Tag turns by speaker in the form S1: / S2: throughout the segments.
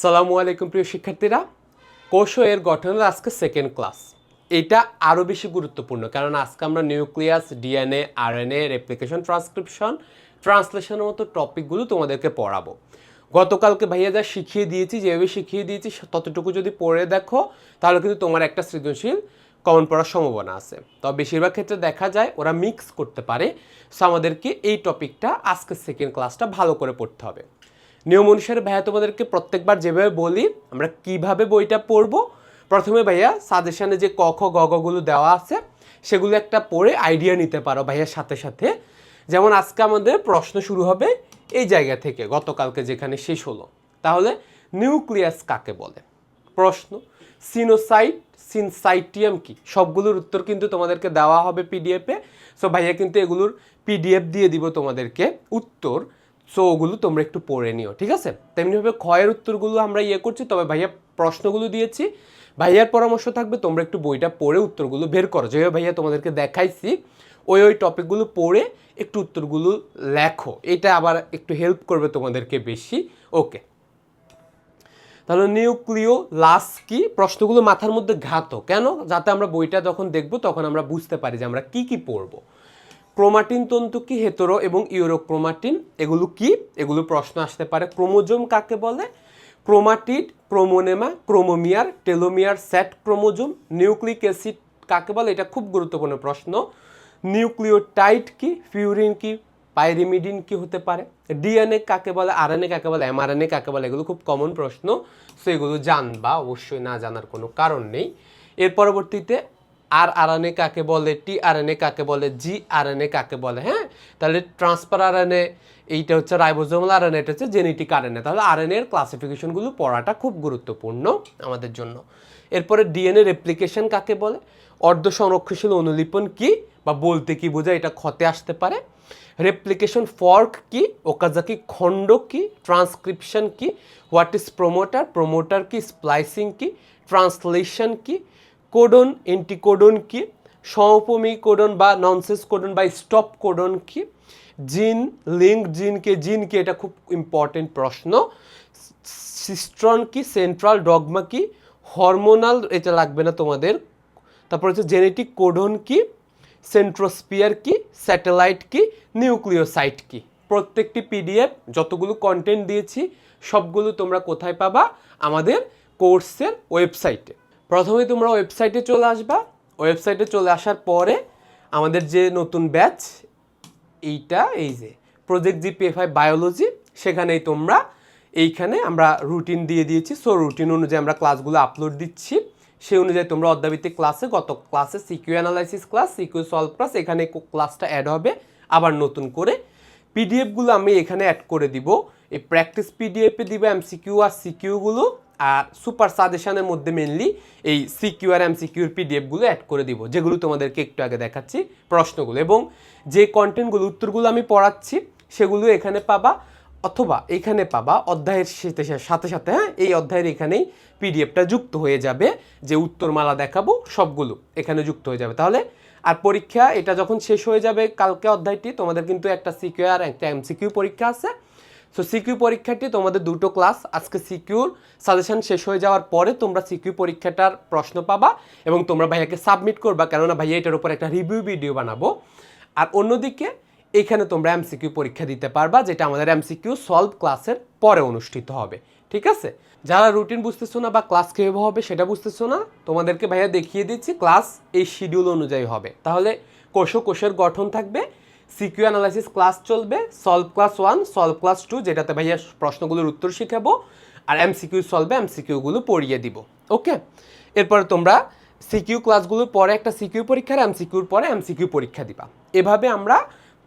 S1: সালামু আলাইকুম প্রিয় শিক্ষার্থীরা, কোষ এর গঠনের আজকে সেকেন্ড ক্লাস। এটা আরও বেশি গুরুত্বপূর্ণ কারণ আজকে আমরা nucleus, DNA, RNA, replication, transcription, ট্রান্সলেশনের মতো টপিকগুলো তোমাদেরকে পড়াবো। গতকালকে ভাইয়া যা শিখিয়ে দিয়েছি, যেভাবে শিখিয়ে দিয়েছি ততটুকু যদি পড়ে দেখো তাহলে কিন্তু তোমার একটা সৃজনশীল কমন পড়ার সম্ভাবনা আছে। তবে বেশিরভাগ ক্ষেত্রে দেখা যায় ওরা মিক্স করতে পারে। সো আমাদেরকে এই টপিকটা আজকে সেকেন্ড ক্লাসটা ভালো করে পড়তে হবে। নিয়ম অনুসারে ভাইয়া তোমাদেরকে প্রত্যেকবার যেভাবে বলি আমরা কিভাবে বইটা পড়বো, প্রথমে ভাইয়া সাজেশনে যে ক খ গ গগুলো দেওয়া আছে সেগুলো একটা পড়ে আইডিয়া নিতে পারো ভাইয়ার সাথে সাথে। যেমন আজকে আমাদের প্রশ্ন শুরু হবে এই জায়গা থেকে, গতকালকে যেখানে শেষ হলো। তাহলে নিউক্লিয়াস কাকে বলে? প্রশ্ন। সিনোসাইট, সিনসাইটিয়াম কি? সবগুলোর উত্তর কিন্তু তোমাদেরকে দেওয়া হবে পিডিএফে। সো ভাইয়া কিন্তু এগুলোর পিডিএফ দিয়ে দিব তোমাদেরকে উত্তর। সো ওগুলো তোমরা একটু পড়ে নিও, ঠিক আছে? তেমনিভাবে ক্ষয়ের উত্তরগুলো আমরা করছি, তবে ভাইয়া প্রশ্নগুলো দিয়েছি। ভাইয়ার পরামর্শ থাকবে তোমরা একটু বইটা পড়ে উত্তরগুলো বের করো, যেভাবে ভাইয়া তোমাদেরকে দেখাইছি ওই টপিকগুলো পড়ে একটু উত্তরগুলো লেখো। এটা আবার একটু হেল্প করবে তোমাদেরকে বেশি। ওকে, তাহলে নিউক্লিও লাস কি? প্রশ্নগুলো মাথার মধ্যে ঘাতো কেন? যাতে আমরা বইটা যখন দেখব তখন আমরা বুঝতে পারি যে আমরা কি কি পড়বো। ক্রোমাটিন তন্তু কি? হেতেরো এবং ইউরোক্রোমাটিন এগুলো কি? এগুলো প্রশ্ন আসতে পারে। ক্রোমোজোম কাকে বলে? Chromatid, chromonema, chromomere, telomere, set chromosome. Nucleic acid কাকে বলে? এটা খুব গুরুত্বপূর্ণ প্রশ্ন। নিউক্লিওটাইড কি? ফিউরিন কি? পাইরিমিডিন কি হতে পারে? ডিএনএ কাকে বলে? আরএনএ কাকে বলে? এমআরএনএ কাকে বলে? এগুলো খুব কমন প্রশ্ন, সো এগুলো জানবা, অবশ্যই না জানার কোনো কারণ নেই। এর পরবর্তীতে আরএনএ কাকে বলে? টিআরএনএ কাকে বলে? জিআরএনএ কাকে বলে? হ্যাঁ, তাহলে ট্রান্সফার আরএনএ এইটা হচ্ছে রাইবোজোমাল আরএনএ, এটা হচ্ছে জেনেটিক আরএনএ। তাহলে আরএনএ এর ক্লাসিফিকেশনগুলো পড়াটা খুব গুরুত্বপূর্ণ আমাদের জন্য। এরপরে ডিএনএ রেপ্লিকেশন কাকে বলে? অর্ধ সংরক্ষণশীল অনুলিপন কি বা বলতে কি বোঝায়? এটা ক্ষতে আসতে পারে। রেপ্লিকেশন ফর্ক কি? ওকাজাকি খণ্ড কি? ট্রান্সক্রিপশন কি? What is promoter? প্রোমোটার কি? স্প্লাইসিং কি? ট্রান্সলেশন কি? কোডন, এন্টিকোডন কি? সমভূমি কোডন বা ননসেন্স কোডন বা স্টপ কোডন কি? জিন, লিঙ্ক জিন কে? জিন কি? এটা খুব ইম্পর্টেন্ট প্রশ্ন। সিস্ট্রন কি? সেন্ট্রাল ডগমা কি? হরমোনাল, এটা লাগবে না তোমাদের। তারপর হচ্ছে জেনেটিক কোডন কি? সেন্ট্রোস্পিয়ার কি? স্যাটেলাইট কি? নিউক্লিওসাইট কি? প্রত্যেকটি পিডিএফ যতগুলো কন্টেন্ট দিয়েছি সবগুলো তোমরা কোথায় পাবা? আমাদের কোর্সের ওয়েবসাইটে। প্রথমে তোমরা ওয়েবসাইটে চলে আসবা। ওয়েবসাইটে চলে আসার পরে আমাদের যে নতুন ব্যাচ এইটা, এই যে প্রজেক্ট জিপিএফআই বায়োলজি, সেখানেই তোমরা এইখানে আমরা রুটিন দিয়ে দিয়েছি। সো রুটিন অনুযায়ী আমরা ক্লাসগুলো আপলোড দিচ্ছি। সেই অনুযায়ী তোমরা অধ্যায়ভিত্তিক ক্লাসে, গত ক্লাসে CQ analysis class, CQ solve class, এখানে ক্লাসটা অ্যাড হবে আবার নতুন করে। পিডিএফগুলো আমি এখানে অ্যাড করে দিব। এই প্র্যাকটিস পিডিএফে দিব এমসিকিউ আর সিকিউগুলো, আর সুপার সাজেশনের মধ্যে মেনলি এই সিকিউ আর এমসিকিউর পিডিএফগুলো অ্যাড করে দিব, যেগুলো তোমাদেরকে একটু আগে দেখাচ্ছি প্রশ্নগুলো। এবং যে কন্টেন্টগুলো, উত্তরগুলো আমি পড়াচ্ছি সেগুলো এখানে পাবা, অথবা এখানে পাবা অধ্যায়ের সাথে সাথে। হ্যাঁ, এই অধ্যায়ের এখানেই পিডিএফটা যুক্ত হয়ে যাবে, যে উত্তরমালা দেখাবো সবগুলো এখানে যুক্ত হয়ে যাবে। তাহলে আর পরীক্ষা এটা যখন শেষ হয়ে যাবে কালকে অধ্যায়টি, তোমাদের কিন্তু একটা সিকিউ আর একটা এমসিকিউ পরীক্ষা আছে। সো সিকিউ পরীক্ষাটি তোমাদের দুটো ক্লাস, আজকে সিকিউর সাজেশন শেষ হয়ে যাওয়ার পরে তোমরা সিকিউ পরীক্ষাটার প্রশ্ন পাবা এবং তোমরা ভাইয়াকে সাবমিট করবা, কেননা ভাইয়া এটার উপর একটা রিভিউ ভিডিও বানাবো। আর অন্যদিকে এখানে তোমরা এমসিকিউ পরীক্ষা দিতে পারবা, যেটা আমাদের এমসিকিউ সলভ ক্লাসের পরে অনুষ্ঠিত হবে, ঠিক আছে? যারা রুটিন বুঝতেছো না বা ক্লাস কীভাবে হবে সেটা বুঝতেছো না, তোমাদেরকে ভাইয়া দেখিয়ে দিচ্ছি ক্লাস এই শিডিউল অনুযায়ী হবে। তাহলে কোষের গঠন থাকবে, সিকিউ অ্যানালাইসিস ক্লাস চলবে, সলভ ক্লাস 1, সলভ ক্লাস 2 যেটাতে ভাইয়া প্রশ্নগুলোর উত্তর শিখাবো, আর এমসিকিউ সলভে এমসিকিউগুলো পড়িয়ে দিব। ওকে, এরপরে তোমরা সিকিউ ক্লাসগুলোর পরে একটা সিকিউ পরীক্ষার, এমসিকিউর পরে এমসিকিউ পরীক্ষা দিবা। এভাবে আমরা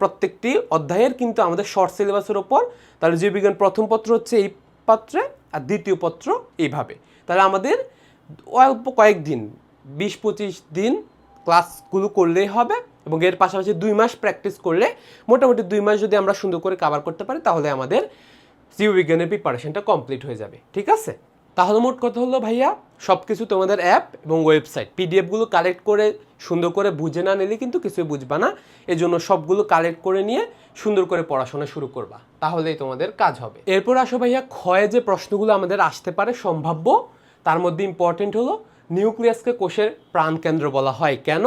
S1: প্রত্যেকটি অধ্যায়ের কিন্তু আমাদের শর্ট সিলেবাসের ওপর, তাহলে জীববিজ্ঞান প্রথম পত্র হচ্ছে এই পত্রে আর দ্বিতীয় পত্র এইভাবে। তাহলে আমাদের অল্প কয়েকদিন, 20-25 দিন ক্লাসগুলো করলেই হবে, এবং এর পাশাপাশি 2 মাস প্র্যাকটিস করলে, মোটামুটি 2 মাস যদি আমরা সুন্দর করে কভার করতে পারি তাহলে আমাদের জীববিজ্ঞানের প্রিপারেশনটা কমপ্লিট হয়ে যাবে, ঠিক আছে? তাহলে মোট কথা হলো ভাইয়া, সব কিছু তোমাদের অ্যাপ এবং ওয়েবসাইট, পিডিএফগুলো কালেক্ট করে সুন্দর করে বুঝে না নিলে কিন্তু কিছুই বুঝবা না। এই জন্য সবগুলো কালেক্ট করে নিয়ে সুন্দর করে পড়াশোনা শুরু করবা, তাহলেই তোমাদের কাজ হবে। এরপর আসো ভাইয়া ক্ষয়ে যে প্রশ্নগুলো আমাদের আসতে পারে সম্ভাব্য, তার মধ্যে ইম্পর্টেন্ট হলো নিউক্লিয়াসকে কোষের প্রাণকেন্দ্র বলা হয় কেন,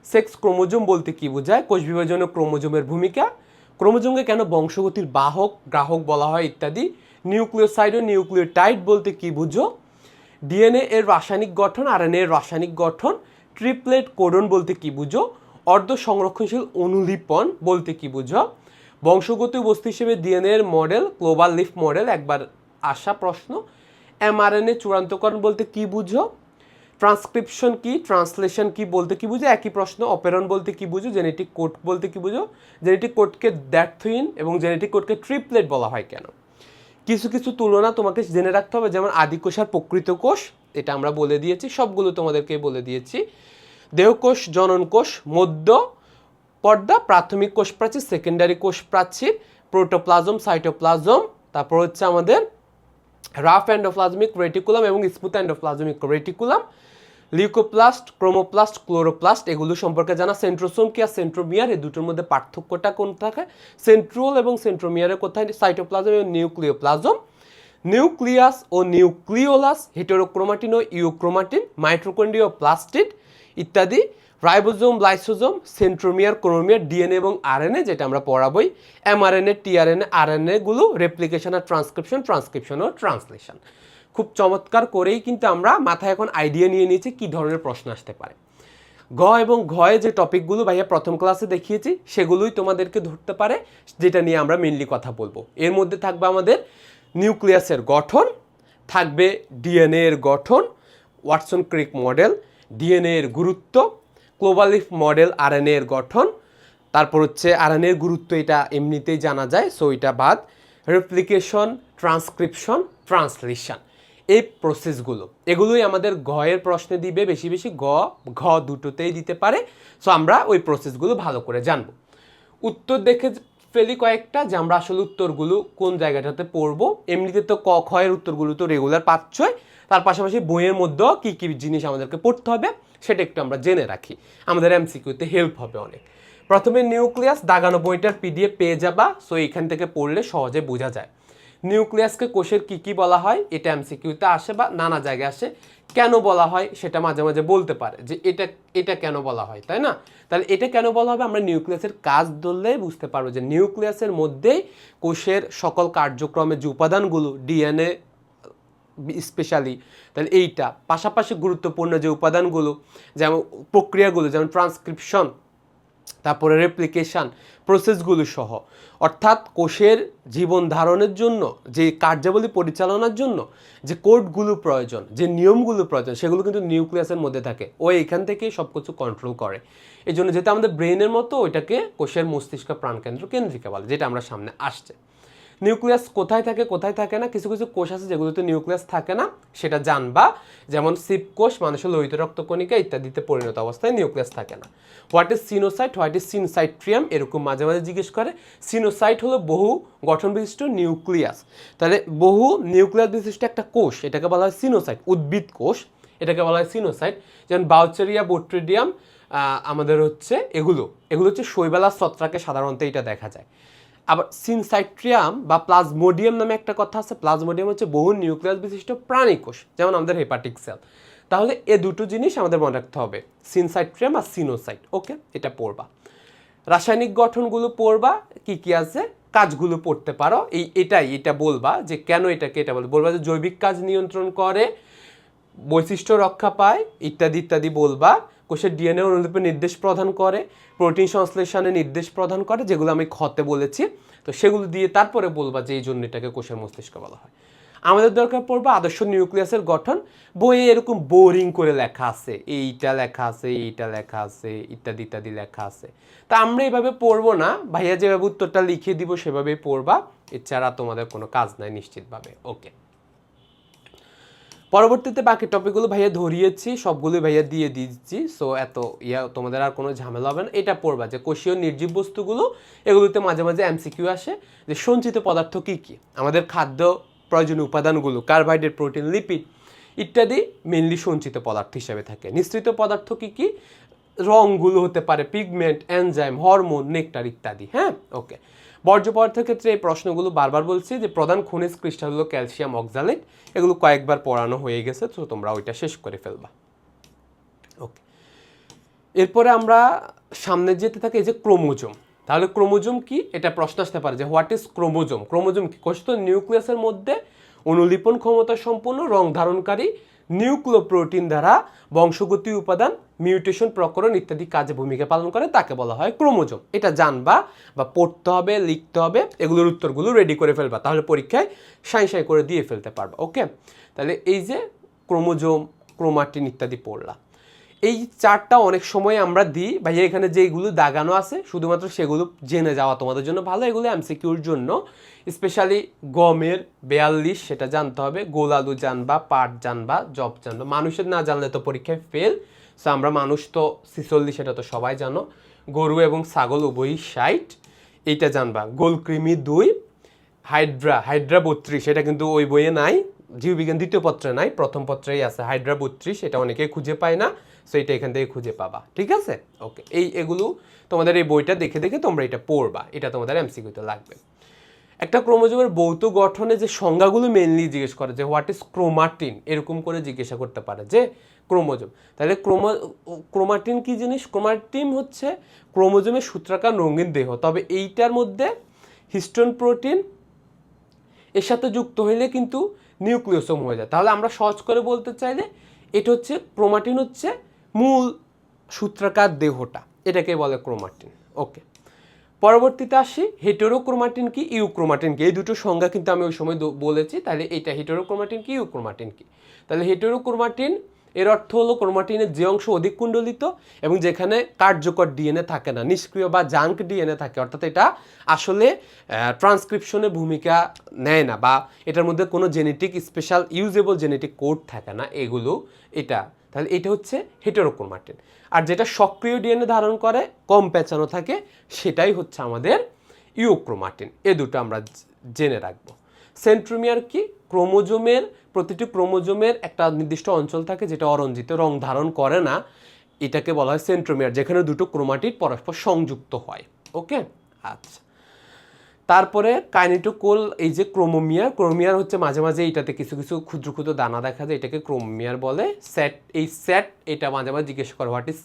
S1: সেক্স ক্রোমোজোম বলতে কি বোঝায়, কোষ বিভাজনে ক্রোমোজোমের ভূমিকা, ক্রোমোজোমকে কেন বংশগতির বাহক গ্রাহক বলা হয় ইত্যাদি, নিউক্লিওসাইড ও নিউক্লিওটাইড বলতে কি বুঝো, ডিএনএ এর রাসায়নিক গঠন, আরএনএ এর রাসায়নিক গঠন, ট্রিপলেট কোডন বলতে কি বুঝো, অর্ধ সংরক্ষণশীল অনুলিপন বলতে কি বুঝো, বংশগত বস্তু হিসেবে ডিএনএ এর মডেল গ্লোবাল লিফ মডেল একবার আসা প্রশ্ন, এমআরএনএ চূড়ান্তকরণ বলতে কি বুঝো, ট্রান্সক্রিপশন কি, ট্রান্সলেশন কি বলতে কি বুঝো, একই প্রশ্ন, অপেরন বলতে কি বুঝো, জেনেটিক কোড বলতে কি বুঝো, জেনেটিক কোডকে দ্ব্যর্থহীন এবং জেনেটিক কোডকে ট্রিপলেট বলা হয় কেন। কিছু কিছু তুলনা তোমাকে জেনে রাখতে হবে, যেমন আদিকোষ আর প্রকৃত কোষ, এটা আমরা বলে দিয়েছি, সবগুলো তোমাদেরকে বলে দিয়েছি। দেহকোষ, জননকোষ, মধ্য পর্দা, প্রাথমিক কোষ প্রাচীর, সেকেন্ডারি কোষ প্রাচীর, প্রোটোপ্লাজম, সাইটোপ্লাজম, তারপর হচ্ছে আমাদের রাফ এন্ডোপ্লাজমিক রেটিকুলাম এবং smooth endoplasmic reticulum, leucoplast, chromoplast, chloroplast, এগুলো সম্পর্কে জানা। সেন্ট্রোসোম কি আর সেন্ট্রোমিয়ার, এই দুটোর মধ্যে পার্থক্যটা কোন থাকে, সেন্ট্রোল এবং সেন্ট্রোমিয়ারের কোথায়, সাইটোপ্লাজম এবং নিউক্লিওপ্লাজম, নিউক্লিয়াস ও নিউক্লিওলাস, হেটেরোক্রোমাটিন ও ইউক্রোমাটিন, মাইটোকন্ড্রিয়া ও প্লাস্টিড ইত্যাদি, ribosome, lysosome, centromere, chromomere, DNA এবং আরএনএ যেটা আমরা পড়াবই, এমআরএনএ, টিআরএনএ, আরএনএ গুলো, রেপ্লিকেশন আর ট্রান্সক্রিপশন, ট্রান্সক্রিপশন ও ট্রান্সলেশন। খুব চমৎকার করেই কিন্তু আমরা মাথায় এখন আইডিয়া নিয়ে নিয়েছি কী ধরনের প্রশ্ন আসতে পারে। গ এবং ঘয়ে যে টপিকগুলো ভাইয়া প্রথম ক্লাসে দেখিয়েছি সেগুলোই তোমাদেরকে ধরতে পারে, যেটা নিয়ে আমরা মেনলি কথা বলবো। এর মধ্যে থাকবে আমাদের নিউক্লিয়াসের গঠন, থাকবে ডিএনএ এর গঠন, ওয়াটসন ক্রিক মডেল, ডিএনএ এর গুরুত্ব, গ্লোবাল লিফ মডেল, আরএনএ এর গঠন, তারপর হচ্ছে আরএনএ এর গুরুত্ব এটা এমনিতেই জানা যায়, সো এটা বাদ, রেপ্লিকেশন, ট্রান্সক্রিপশন, ট্রান্সলেশন, এই প্রসেসগুলো, এগুলোই আমাদের ঘয়ের প্রশ্নে দিবে বেশি বেশি, ঘ দুটোতেই দিতে পারে। সো আমরা ওই প্রসেসগুলো ভালো করে জানবো। উত্তর দেখে ফেলি কয়েকটা, যে আমরা আসলে উত্তরগুলো কোন জায়গাটাতে পড়বো। এমনিতে তো ক্ষয়ের উত্তরগুলো তো রেগুলার পাচ্ছই, তার পাশাপাশি বইয়ের মধ্যেও কী কী জিনিস আমাদেরকে পড়তে হবে সেটা একটু আমরা জেনে রাখি, আমাদের এমসিকিউতে হেল্প হবে অনেক। প্রথমে নিউক্লিয়াস, দাগানো বইটার পিডিএফ পেয়ে যাবা, সো এখান থেকে পড়লে সহজে বোঝা যায়। নিউক্লিয়াসকে কোষের কী কী বলা হয়, এটা এমসিকিউতে আসে বা নানা জায়গায় আসে। কেন বলা হয় সেটা মাঝে মাঝে বলতে পারে, যে এটা কেন বলা হয়, তাই না? তাহলে এটা কেন বলা হবে, আমরা নিউক্লিয়াসের কাজ ধরলেই বুঝতে পারবো যে নিউক্লিয়াসের মধ্যেই কোষের সকল কার্যক্রমের যে উপাদানগুলো, ডিএনএ স্পেশালি, তাহলে এইটা পাশাপাশি গুরুত্বপূর্ণ যে উপাদানগুলো, যেমন প্রক্রিয়াগুলো, যেমন ট্রান্সক্রিপশন, তারপরে রেপ্লিকেশন প্রসেসগুলো সহ, অর্থাৎ কোষের জীবন ধারণের জন্য যে কার্যাবলী পরিচালনার জন্য যে কোডগুলো প্রয়োজন, যে নিয়মগুলো প্রয়োজন, সেগুলো কিন্তু নিউক্লিয়াসের মধ্যে থাকে। ও এখান থেকেই সব কিছু কন্ট্রোল করে। এই জন্য যেটা আমাদের ব্রেনের মতো, ওইটাকে কোষের মস্তিষ্ক প্রাণকেন্দ্র, কেন্দ্রিকা বলে, যেটা আমরা সামনে আসছে। নিউক্লিয়াস কোথায় থাকে কোথায় থাকে না, কিছু কিছু কোষ আছে যেগুলোতে নিউক্লিয়াস থাকে না, সেটা জানবা। যেমন সিপ কোষ, মানুষের লোহিত রক্তকণিকা ইত্যাদিতে পরিণত অবস্থায় নিউক্লিয়াস থাকে না। What is coenocyte, what is সিনসাইট্রিয়াম, এরকম মাঝে মাঝে জিজ্ঞেস করে। সিনোসাইট হলো বহু গঠন বিশিষ্ট নিউক্লিয়াস, তাহলে বহু নিউক্লিয়াস বিশিষ্ট একটা কোষ, এটাকে বলা হয় সিনোসাইট। উদ্ভিদ কোষ, এটাকে বলা হয় সিনোসাইট। যেমন বাউচেরিয়া, বোট্রিডিয়াম, আমাদের হচ্ছে এগুলো হচ্ছে শৈবালা ছত্রাকে সাধারণত এটা দেখা যায়। আবার সিনসাইট্রিয়াম বা প্লাজমোডিয়াম নামে একটা কথা আছে। প্লাজমোডিয়াম হচ্ছে বহু নিউক্লিয়াস বিশিষ্ট প্রাণী কোষ, যেমন আমাদের হেপাটিক সেল। তাহলে এ দুটো জিনিস আমাদের মনে রাখতে হবে, সিনসাইট্রিয়াম আর সিনোসাইট। ওকে, এটা পড়বা। রাসায়নিক গঠনগুলো পড়বা, কি কি আছে, কাজগুলো পড়তে পারো। এটা বলবা যে কেন এটাকে এটা বলবা যে জৈবিক কাজ নিয়ন্ত্রণ করে, বৈশিষ্ট্য রক্ষা পায় ইত্যাদি ইত্যাদি বলবা। কোষের ডিএনএ অনুলিপি নির্দেশ প্রদান করে, প্রোটিন সংশ্লেষণে নির্দেশ প্রদান করে, যেগুলো আমি ক্ষতে বলেছি। তো সেগুলো দিয়ে তারপরে বলবা যে এই জন্য এটাকে কোষের মস্তিষ্ক বলা হয়। আমাদের দরকার পড়বে আদর্শ নিউক্লিয়াসের গঠন। বইয়ে এরকম বোরিং করে লেখা আছে, এইটা লেখা আছে, এইটা লেখা আছে, ইত্যাদি ইত্যাদি লেখা আছে। তা আমরা এইভাবে পড়বো না, ভাইয়া যেভাবে উত্তরটা লিখে দিব সেভাবেই পড়বা, এছাড়া তোমাদের কোনো কাজ নাই নিশ্চিতভাবে। ওকে, পরবর্তীতে বাকি টপিকগুলো ভাইয়া ধরিয়েছি, সবগুলোই ভাইয়া দিয়ে দিচ্ছি। সো এত তোমাদের আর কোনো ঝামেলা হবে না। এটা পড়বা যে কোষীয় নির্জীব বস্তুগুলো, এগুলোতে মাঝে মাঝে এমসিকিউ আসে যে সঞ্চিত পদার্থ কী কী, আমাদের খাদ্য প্রয়োজনীয় উপাদানগুলো, কার্বোহাইড্রেট, প্রোটিন, লিপিড ইত্যাদি মেনলি সঞ্চিত পদার্থ হিসেবে থাকে। নিঃসৃত পদার্থ কী কী, রঙগুলো হতে পারে পিগমেন্ট, এনজাইম, হরমোন, নেকটার ইত্যাদি। হ্যাঁ, ওকে। বর্জ্য পদার্থের ক্ষেত্রে এই প্রশ্নগুলো বারবার বলছি যে প্রধান খনিজ ক্রিস্টাল হলো ক্যালসিয়াম অক্সালেট, এগুলো কয়েকবার পড়ানো হয়ে গেছে, তো তোমরা ওইটা শেষ করে ফেলবা। ওকে, এরপরে আমরা সামনে যেতে থাকি এই যে ক্রোমোজোম। তাহলে ক্রোমোজোম কি, এটা প্রশ্ন আসতে পারে যে হোয়াট ইজ ক্রোমোজোম। ক্রোমোজোম কি? কোষ তো নিউক্লিয়াসের মধ্যে অনুলিপন ক্ষমতা সম্পন্ন রং ধারণকারী নিউক্লিওপ্রোটিন দ্বারা বংশগতি উপাদান, মিউটেশন প্রকরণ ইত্যাদি কাজে ভূমিকা পালন করে, তাকে বলা হয় ক্রোমোজোম। এটা জানবা বা পড়তে হবে, লিখতে হবে, এগুলোর উত্তরগুলো রেডি করে ফেলবা, তাহলে পরীক্ষায় সাই করে দিয়ে ফেলতে পারবা। ওকে, তাহলে এই যে ক্রোমোজোম, ক্রোমাটিন ইত্যাদি পড়লা। এই চারটা অনেক সময় আমরা দিই ভাইয়া, এখানে যেগুলো দাগানো আছে শুধুমাত্র সেগুলো জেনে যাওয়া তোমাদের জন্য ভালো। এগুলো এমসিকিউর জন্য, স্পেশালি গমের 42 সেটা জানতে হবে, গোল আলু জানবা, পাট জানবা, জব জানবা। মানুষের না জানলে তো পরীক্ষায় ফেল। সো আমরা মানুষ তো 46, সেটা তো সবাই জানো। গরু এবং ছাগল উভয়ই 60, এইটা জানবা। গোলকৃমি 2, হাইড্রা 32, এটা কিন্তু ওই বইয়ে নাই, জীববিজ্ঞান দ্বিতীয় পত্রে নাই, প্রথম পত্রেই আছে হাইড্রা 32, এটা অনেকেই খুঁজে পায় না, সো এটা এখান থেকে খুঁজে পাবা। ঠিক আছে, ওকে। এগুলো তোমাদের এই বইটা দেখে দেখে তোমরা এটা পড়বা, এটা তোমাদের এমসিকিউতে লাগবে। একটা ক্রোমোজোমের ভৌত গঠনে যে সংজ্ঞাগুলো মেনলি জিজ্ঞেস করে যে হোয়াট ইজ ক্রোমাটিন, এরকম করে জিজ্ঞাসা করতে পারে যে ক্রোমোজোম। তাহলে ক্রোমাটিন কি জিনিস? ক্রোমাটিন হচ্ছে ক্রোমোজোমের সূত্রাকার রঙিন দেহ, তবে এইটার মধ্যে হিস্টোন প্রোটিন এর সাথে যুক্ত হইলে কিন্তু নিউক্লিওসোম হয়ে যায়। তাহলে আমরা সহজ করে বলতে চাইলে এটা হচ্ছে ক্রোমাটিন হচ্ছে মূল সূত্রাকার দেহটা, এটাকে বলে ক্রোমাটিন। ওকে, পরবর্তীতে আসি হেটেরোক্রোমাটিন কি, ইউক্রোমাটিন কি। এই দুটো সংজ্ঞা কিন্তু আমি ওই সময় বলেছি। তাহলে এইটা হেটেরোক্রোমাটিন কি, ইউক্রোমাটিন কি। তাহলে হেটেরোক্রোমাটিন এর অর্থ হলো ক্রোমাটিনের যে অংশ অধিক কুণ্ডলিত এবং যেখানে কার্যকর ডিএনএ থাকে না, নিষ্ক্রিয় বা জাঙ্ক ডিএনএ থাকে, অর্থাৎ এটা আসলে ট্রান্সক্রিপশনে ভূমিকা নেয় না, বা এটার মধ্যে কোনো genetic special usable genetic code থাকে না, এগুলো এটা। তাহলে এটা হচ্ছে হেটেরোক্রোমাটিন। আর যেটা সক্রিয় ডিএনএ ধারণ করে, কম পেঁচানো থাকে, সেটাই হচ্ছে আমাদের ইউক্রোমাটিন। এ দুটো আমরা জেনে রাখবো। সেন্ট্রোমিয়ার কি? ক্রোমোজোমের প্রতিটি ক্রোমোজোমের একটা নির্দিষ্ট অঞ্চল থাকে যেটা অরঞ্জিত, রং ধারণ করে না, এটাকে বলা হয় সেন্ট্রোমিয়ার, যেখানে দুটো ক্রোমাটিড পরস্পর সংযুক্ত হয়। ওকে, আচ্ছা। তারপরে কাইনেটোকোল, এই যে ক্রোমোমিয়ার হচ্ছে মাঝে মাঝে এইটাতে কিছু কিছু ক্ষুদ্র ক্ষুদ্র দানা দেখা যায়, এটাকে ক্রোমোমিয়ার বলে। সেট এটা মাঝে মাঝে জিজ্ঞেস করে what is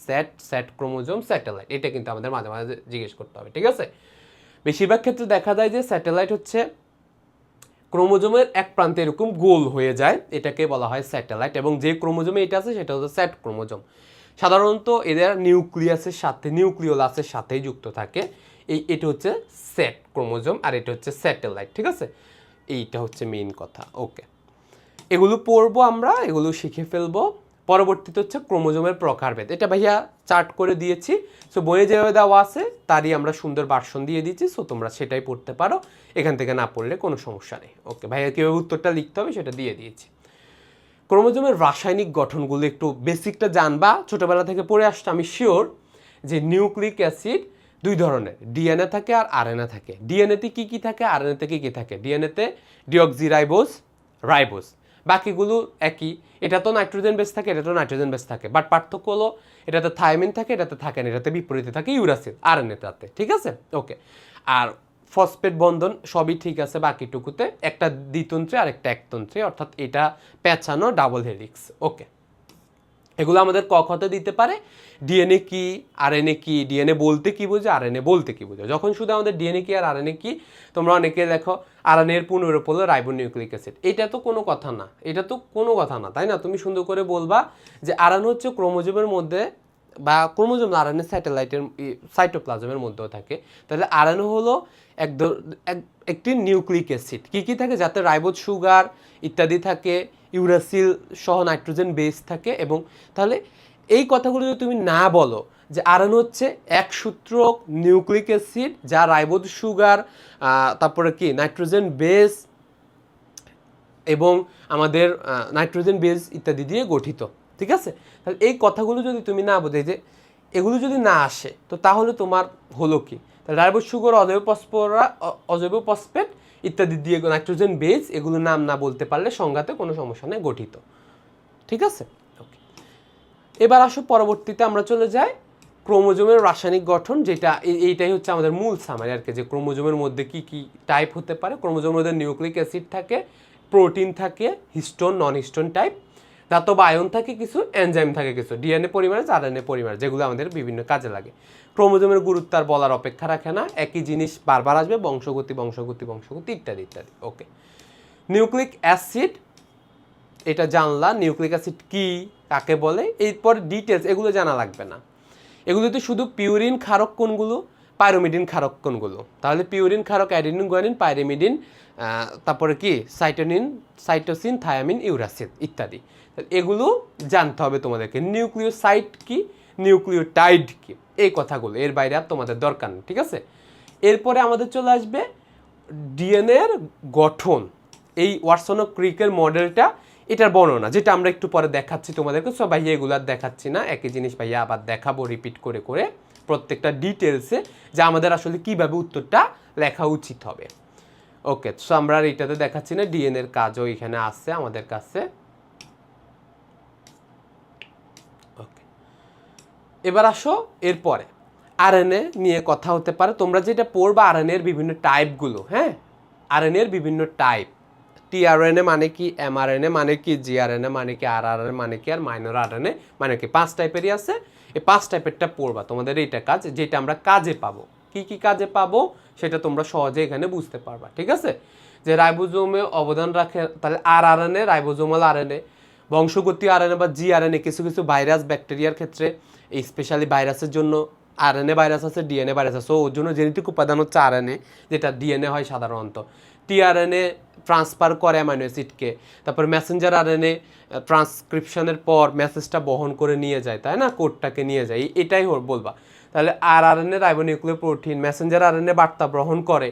S1: set chromosome, satellite, এটা কিন্তু আমাদের মাঝে মাঝে জিজ্ঞেস করতে হবে। ঠিক আছে, বেশিরভাগ ক্ষেত্রে দেখা যায় যে স্যাটেলাইট হচ্ছে ক্রোমোজোমের এক প্রান্তে এরকম গোল হয়ে যায়, এটাকে বলা হয় স্যাটেলাইট। এবং যে ক্রোমোজোমে এটা আছে সেটা হচ্ছে সেট ক্রোমোজোম। সাধারণত এদের নিউক্লিয়াসের সাথে, নিউক্লিওলাসের সাথেই যুক্ত থাকে। এটা হচ্ছে সেট ক্রোমোজোম আর এটা হচ্ছে স্যাটেলাইট। ঠিক আছে, এইটা হচ্ছে মেইন কথা। ওকে, এগুলো পড়বো আমরা, এগুলো শিখে ফেলবো। পরবর্তীতে হচ্ছে ক্রোমোজোমের প্রকারভেদ, এটা ভাইয়া চার্ট করে দিয়েছি। সো বইয়ে যেভাবে দেওয়া আছে তারই আমরা সুন্দর ভার্সন দিয়ে দিচ্ছি, সো তোমরা সেটাই পড়তে পারো, এখান থেকে না পড়লে কোনো সমস্যা নেই। ওকে, ভাইয়া কীভাবে উত্তরটা লিখতে হবে সেটা দিয়ে দিয়েছি। ক্রোমোজোমের রাসায়নিক গঠনগুলো একটু বেসিকটা জানবা, ছোটোবেলা থেকে পড়ে আসছে আমি শিওর, যে নিউক্লিক অ্যাসিড দুই ধরনের, ডিএনএ থাকে আর আরএনএ থাকে। ডিএনএতে কী কী থাকে, আরএনএতে কী কী থাকে? ডিএনএতে ডিঅক্সিরাইবোজ, রাইবোজ, বাকিগুলো একই। এটা তো নাইট্রোজেন বেস থাকে, এটা তো নাইট্রোজেন বেস থাকে, বাট পার্থক্য হলো এটাতে থাইমিন থাকে, এটাতে থাকে না, এটাতে বিপরীতে থাকে ইউরাসিল, আরএনএটাতে। ঠিক আছে, ওকে। আর ফসফেট বন্ধন সবই ঠিক আছে বাকিটুকুতে, একটা দ্বিতন্ত্রে আর একটা একতন্ত্রে, অর্থাৎ এটা পেঁচানো ডাবল হেলিক্স। ওকে, এগুলো আমাদের কখতে দিতে পারে। ডিএনএ কি, আরএনএ কি, ডিএনএ বলতে কি বোঝো, আরএনএ বলতে কি বোঝো। যখন শুধু আমাদের ডিএনএ কি আর আরএনএ কি, তোমরা অনেকে দেখো আরএনএ এর পুনরূপ হলো রাইবোনিউক্লিক অ্যাসিড, এটা তো কোনো কথা না, এটা তো কোনো কথা না, তাই না? তুমি সুন্দর করে বলবা যে আরএনএ হচ্ছে ক্রোমোজোমের মধ্যে, বা ক্রোমোজোম আরএনএ স্যাটেলাইটের সাইটোপ্লাজমের মধ্যেও থাকে। তাহলে আরএনএ হলো একটি নিউক্লিক অ্যাসিড। কী কী থাকে? যাতে রাইবোজ সুগার ইত্যাদি থাকে, ইউরাসিল সহ নাইট্রোজেন বেস থাকে। এবং তাহলে এই কথাগুলো যদি তুমি না বলো যে আরএনএ হচ্ছে এক সূত্রক নিউক্লিক অ্যাসিড যা রাইবোজ সুগার, তারপরে কি নাইট্রোজেন বেস এবং আমাদের নাইট্রোজেন বেস ইত্যাদি দিয়ে গঠিত। ঠিক আছে, তাহলে এই কথাগুলো যদি তুমি না বোঝে, যে এগুলো যদি না আসে, তো তাহলে তোমার হলো কি? তাহলে রাইবোজ সুগার, অজৈব ফসফেট ইত্যাদি দিয়ে নাইট্রোজেন বেস, এগুলো নাম না বলতে পারলে সংজ্ঞাতে কোনো সমস্যা নেই, গঠিত। ঠিক আছে, ওকে। এবার আসো পরবর্তীতে আমরা চলে যাই ক্রোমোজোমের রাসায়নিক গঠন, যেটা এইটাই হচ্ছে আমাদের মূল সামারি আর কি, যে ক্রোমোজোমের মধ্যে কি কি টাইপ হতে পারে। ক্রোমোজোমের মধ্যে নিউক্লিক অ্যাসিড থাকে, প্রোটিন থাকে, হিস্টোন নন হিস্টোন টাইপ, ধাতব আয়ন থাকে কিছু, এনজাইম থাকে কিছু, ডিএনএ পলিমারেজ, আরএনএ পলিমারেজ, যেগুলো আমাদের বিভিন্ন কাজে লাগে। ক্রোমোজোমের গুরুত্ব আর বলার অপেক্ষা রাখে না, একই জিনিস বারবার আসবে, বংশগতি বংশগতি বংশগতি ইত্যাদি ইত্যাদি। ওকে, নিউক্লিক অ্যাসিড এটা জানলা, নিউক্লিক অ্যাসিড কি, কাকে বলে, এরপর ডিটেলস এগুলো জানা লাগবে না। এগুলোতে শুধু পিউরিন ক্ষারক কোনগুলো, পাইরোমিডিন ক্ষারক কোনগুলো। তাহলে পিউরিন ক্ষারক অ্যাডিনিন, গুয়ানিন, পাইরিমিডিন, তারপরে কি সাইটোনিন, সাইটোসিন, থায়ামিন, ইউরাসিন ইত্যাদি, এগুলো জানতে হবে তোমাদেরকে। নিউক্লিওসাইড কি, নিউক্লিওটাইড কি, এই কথাগুলো, এর বাইরে আর তোমাদের দরকার নেই, ঠিক আছে। এরপরে আমাদের চলে আসবে ডিএনএর গঠন, এই ওয়াটসন ও ক্রিকের মডেলটা, এটার বর্ণনা, যেটা আমরা একটু পরে দেখাচ্ছি তোমাদেরকে। সব ভাইয়া এগুলো আর দেখাচ্ছি না, একই জিনিস ভাইয়া আবার দেখাবো রিপিট করে করে প্রত্যেকটা ডিটেলসে, যে আমাদের আসলে কিভাবে উত্তরটা লেখা উচিত হবে। ওকে, সো আমরা আর এটাতে দেখাচ্ছি না, ডিএনএর কাজও এখানে আছে আমাদের কাছে। ওকে, এবার আসো এরপরে আরএনএ নিয়ে কথা হতে পারে। তোমরা যেটা পড়বা আরএনএ এর বিভিন্ন টাইপগুলো, হ্যাঁ, আরএনএ এর বিভিন্ন টাইপ, টিআরএনএ মানে কি, এমআরএনএ মানে কি, জিআরএনএ মানে কি, আরআরএনএ মানে কি, আর মাইনর আরএনএ মানে কি, 5 টাইপেরই আছে। এই 5 টাইপেরটা পড়বা, তোমাদের এইটা কাজ, যেটা আমরা কাজে পাবো। কি কি কাজে পাবো সেটা তোমরা সহজে এখানে বুঝতে পারবা, ঠিক আছে। যে রাইবোজোমে অবদান রাখে, তাহলে আরআরএনএ, রাইবোজোমাল আরএনএ, বংশগতি আরএনএ বা জিআরএনএ, কিছু কিছু ভাইরাস ব্যাকটেরিয়ার ক্ষেত্রে, এই স্পেশালি ভাইরাসের জন্য আরএনএ ভাইরাস আছে, ডিএনএ ভাইরাস আছে, ওর জন্য জেনেটিক উপাদান হচ্ছে আরএনএ, যেটা ডিএনএ হয় সাধারণত। টিআরএনএ ট্রান্সফার করে অ্যামাইনো অ্যাসিডকে, তারপর মেসেঞ্জার আরএনএ ট্রান্সক্রিপশনের পর মেসেজটা বহন করে নিয়ে যায়, তাই না, কোডটাকে নিয়ে যায়, এটাই বলবা। তাহলে আরআরএনএ রাইবোনিউক্লিওপ্রোটিন, মেসেঞ্জার আরএনএ বার্তা গ্রহণ করে,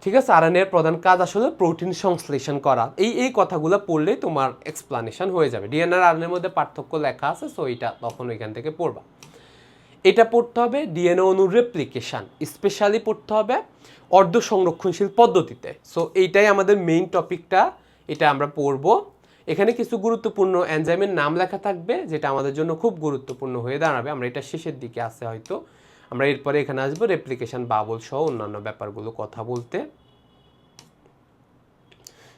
S1: ঠিক আছে। আরএনএ এর প্রধান কাজ আসলে প্রোটিন সংশ্লেষণ করা। এই কথাগুলো পড়লেই তোমার এক্সপ্লানেশন হয়ে যাবে। ডিএনএ আর আরএনএর মধ্যে পার্থক্য লেখা আছে, সো এটা তখন ওইখান থেকে পড়বা। এটা পড়তে হবে ডিএনএ অণুর রেপ্লিকেশন, স্পেশালি পড়তে হবে অর্ধ সংরক্ষণশীল পদ্ধতিতে। সো এইটাই আমাদের মেইন টপিকটা, এটা আমরা পড়ব। এখানে কিছু গুরুত্বপূর্ণ এনজাইমের নাম লেখা থাকবে, যেটা আমাদের জন্য খুব গুরুত্বপূর্ণ হয়ে দাঁড়াবে। আমরা এটা শেষের দিকে আসে হয়তো, আমরা এরপরে এখানে আসবো রেপ্লিকেশন বাবল সহ অন্যান্য ব্যাপারগুলো কথা বলতে।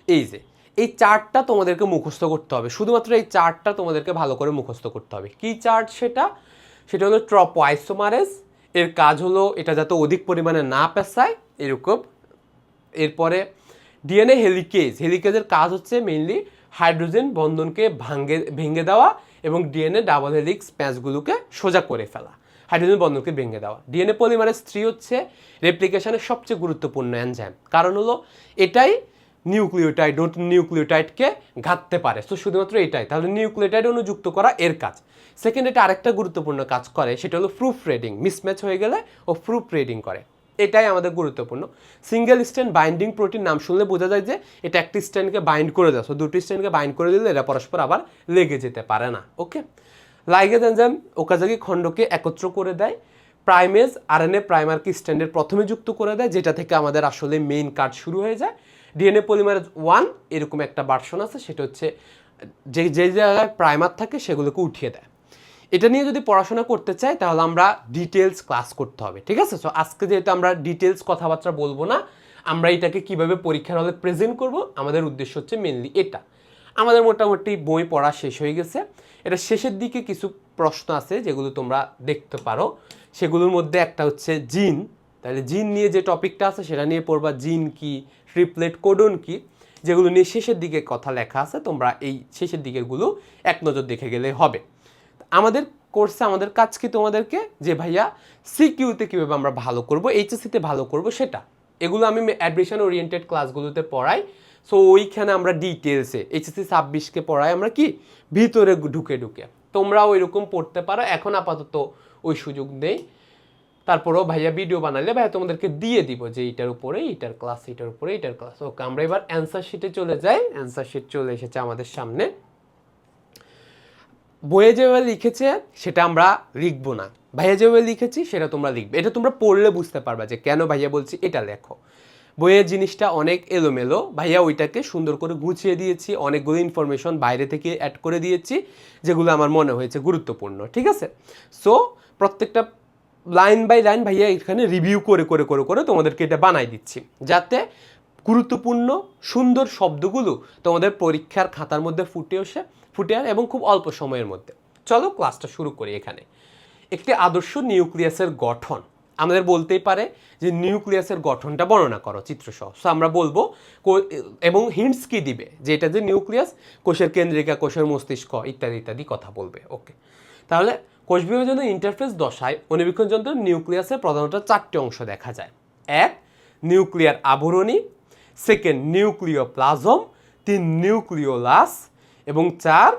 S1: এই যে এই চার্টটা তোমাদেরকে মুখস্থ করতে হবে, শুধুমাত্র এই চার্টটা তোমাদেরকে ভালো করে মুখস্থ করতে হবে। কি চার্ট সেটা হলো ট্রপোআইসোমারেজ, এর কাজ হলো এটা যাতে অধিক পরিমাণে না পেঁচায় এরকম। এরপরে ডিএনএ হেলিকেজ, হেলিকেজের কাজ হচ্ছে মেইনলি হাইড্রোজেন বন্ধনকে ভেঙে দেওয়া এবং ডিএনএ ডাবল হেলিক্স প্যাচগুলোকে সোজা করে ফেলা, হাইড্রোজেন বন্ধনকে ভেঙে দেওয়া। ডিএনএ পলিমারেজ 3 হচ্ছে রেপ্লিকেশনের সবচেয়ে গুরুত্বপূর্ণ এনজাইম, কারণ হলো এটাই নিউক্লিওটাইড, নতুন নিউক্লিওটাইডকে ঘাততে পারে। তো শুধুমাত্র এটাই, তাহলে নিউক্লিওটাইড অনুযুক্ত করা এর কাজ। সেকেন্ড, এটা আরেকটা গুরুত্বপূর্ণ কাজ করে, সেটা হলো প্রুফ রিডিং, মিসম্যাচ হয়ে গেলে ও প্রুফ রিডিং করে, এটাই আমাদের গুরুত্বপূর্ণ। সিঙ্গেল স্ট্র্যান্ড বাইন্ডিং প্রোটিন, নাম শুনলে বোঝা যায় যে এটা একটি স্ট্র্যান্ডকে বাইন্ড করে দেয়, সো দুটি স্ট্র্যান্ডকে বাইন্ড করে দিলে এরা পরস্পর আবার লেগে যেতে পারে না। ওকে, লাইগেজ এনজাইম ওকাজাকি খণ্ডকে একত্র করে দেয়। প্রাইমেজ আরএনএ প্রাইমারকে স্ট্র্যান্ডের প্রথমে যুক্ত করে দেয়, যেটা থেকে আমাদের আসলে মেইন কাজ শুরু হয়ে যায়। ডিএনএ পলিমারেজ 1 এরকম একটা ভার্সন আছে, সেটা হচ্ছে যে যে জায়গায় প্রাইমার থাকে সেগুলোকে উঠিয়ে দেয়। এটা নিয়ে যদি পড়াশোনা করতে চাই তাহলে আমরা ডিটেলস ক্লাস করতে হবে, ঠিক আছে। সো আজকে যেহেতু আমরা ডিটেলস কথাবার্তা বলবো না, আমরা এটাকে কিভাবে পরীক্ষার হলে প্রেজেন্ট করব, আমাদের উদ্দেশ্য হচ্ছে মেনলি এটা। আমাদের মোটামুটি বই পড়া শেষ হয়ে গেছে, এটা শেষের দিকে কিছু প্রশ্ন আছে যেগুলো তোমরা দেখতে পারো। সেগুলোর মধ্যে একটা হচ্ছে জিন, তাহলে জিন নিয়ে যে টপিকটা আছে সেটা নিয়ে পড়বা, জিন কি, ট্রিপলেট কোডন কি, যেগুলো নিয়ে শেষের দিকে কথা লেখা আছে। তোমরা এই শেষের দিকেরগুলো এক নজর দেখে গেলে হবে। আমাদের কোর্সে আমাদের কাজ কি তোমাদেরকে, যে ভাইয়া সিকিউতে কীভাবে আমরা ভালো করব, এইচএসসিতে ভালো করব সেটা, এগুলো আমি অ্যাডমিশন ওরিয়েন্টেড ক্লাসগুলোতে পড়াই। সো ওইখানে আমরা ডিটেলসে এইচএসসি 26কে পড়াই আমরা কি ভিতরে ঢুকে ঢুকে, তোমরাও ওইরকম পড়তে পারো। এখন আপাতত ওই সুযোগ নেই, তারপরেও ভাইয়া ভিডিও বানালে ভাইয়া তোমাদেরকে দিয়ে দিব যে এইটার উপরে এইটার ক্লাস, এইটার উপরে এইটার ক্লাস। ওকে, আমরা এবার অ্যান্সার শিটে চলে যাই। অ্যান্সার শিট চলে এসেছে আমাদের সামনে। বইয়ে যেভাবে লিখেছে সেটা আমরা লিখবো না, ভাইয়া যেভাবে লিখেছি সেটা তোমরা লিখবে। এটা তোমরা পড়লে বুঝতে পারবা যে কেন ভাইয়া বলছি এটা লেখো। বইয়ের জিনিসটা অনেক এলোমেলো, ভাইয়া ওইটাকে সুন্দর করে গুছিয়ে দিয়েছি, অনেকগুলো ইনফরমেশন বাইরে থেকে অ্যাড করে দিয়েছি যেগুলো আমার মনে হয়েছে গুরুত্বপূর্ণ, ঠিক আছে। সো প্রত্যেকটা লাইন বাই লাইন ভাইয়া এখানে রিভিউ করে করে করে করে তোমাদেরকে এটা বানাই দিচ্ছি, যাতে গুরুত্বপূর্ণ সুন্দর শব্দগুলো তোমাদের পরীক্ষার খাতার মধ্যে ফুটে আসে এবং খুব অল্প সময়ের মধ্যে। চলো ক্লাসটা শুরু করি। এখানে একটি আদর্শ নিউক্লিয়াসের গঠন আমাদের বলতেই পারে যে নিউক্লিয়াসের গঠনটা বর্ণনা করো চিত্রসহ। সো আমরা বলবো এবং হিন্টস কি দিবে যে এটা যে নিউক্লিয়াস, কোষের কেন্দ্রিকা, কোষের মস্তিষ্ক ইত্যাদি ইত্যাদি কথা বলবে। ওকে, তাহলে কোষ বিভাজনের ইন্টারফেস দশায় অণুবীক্ষণ যন্ত্রের নিউক্লিয়াসের প্রধানত 4টি অংশ দেখা যায়। 1 নিউক্লিয়ার আবরণী, 2 নিউক্লিওপ্লাজম, 3 নিউক্লিওলাস এবং 4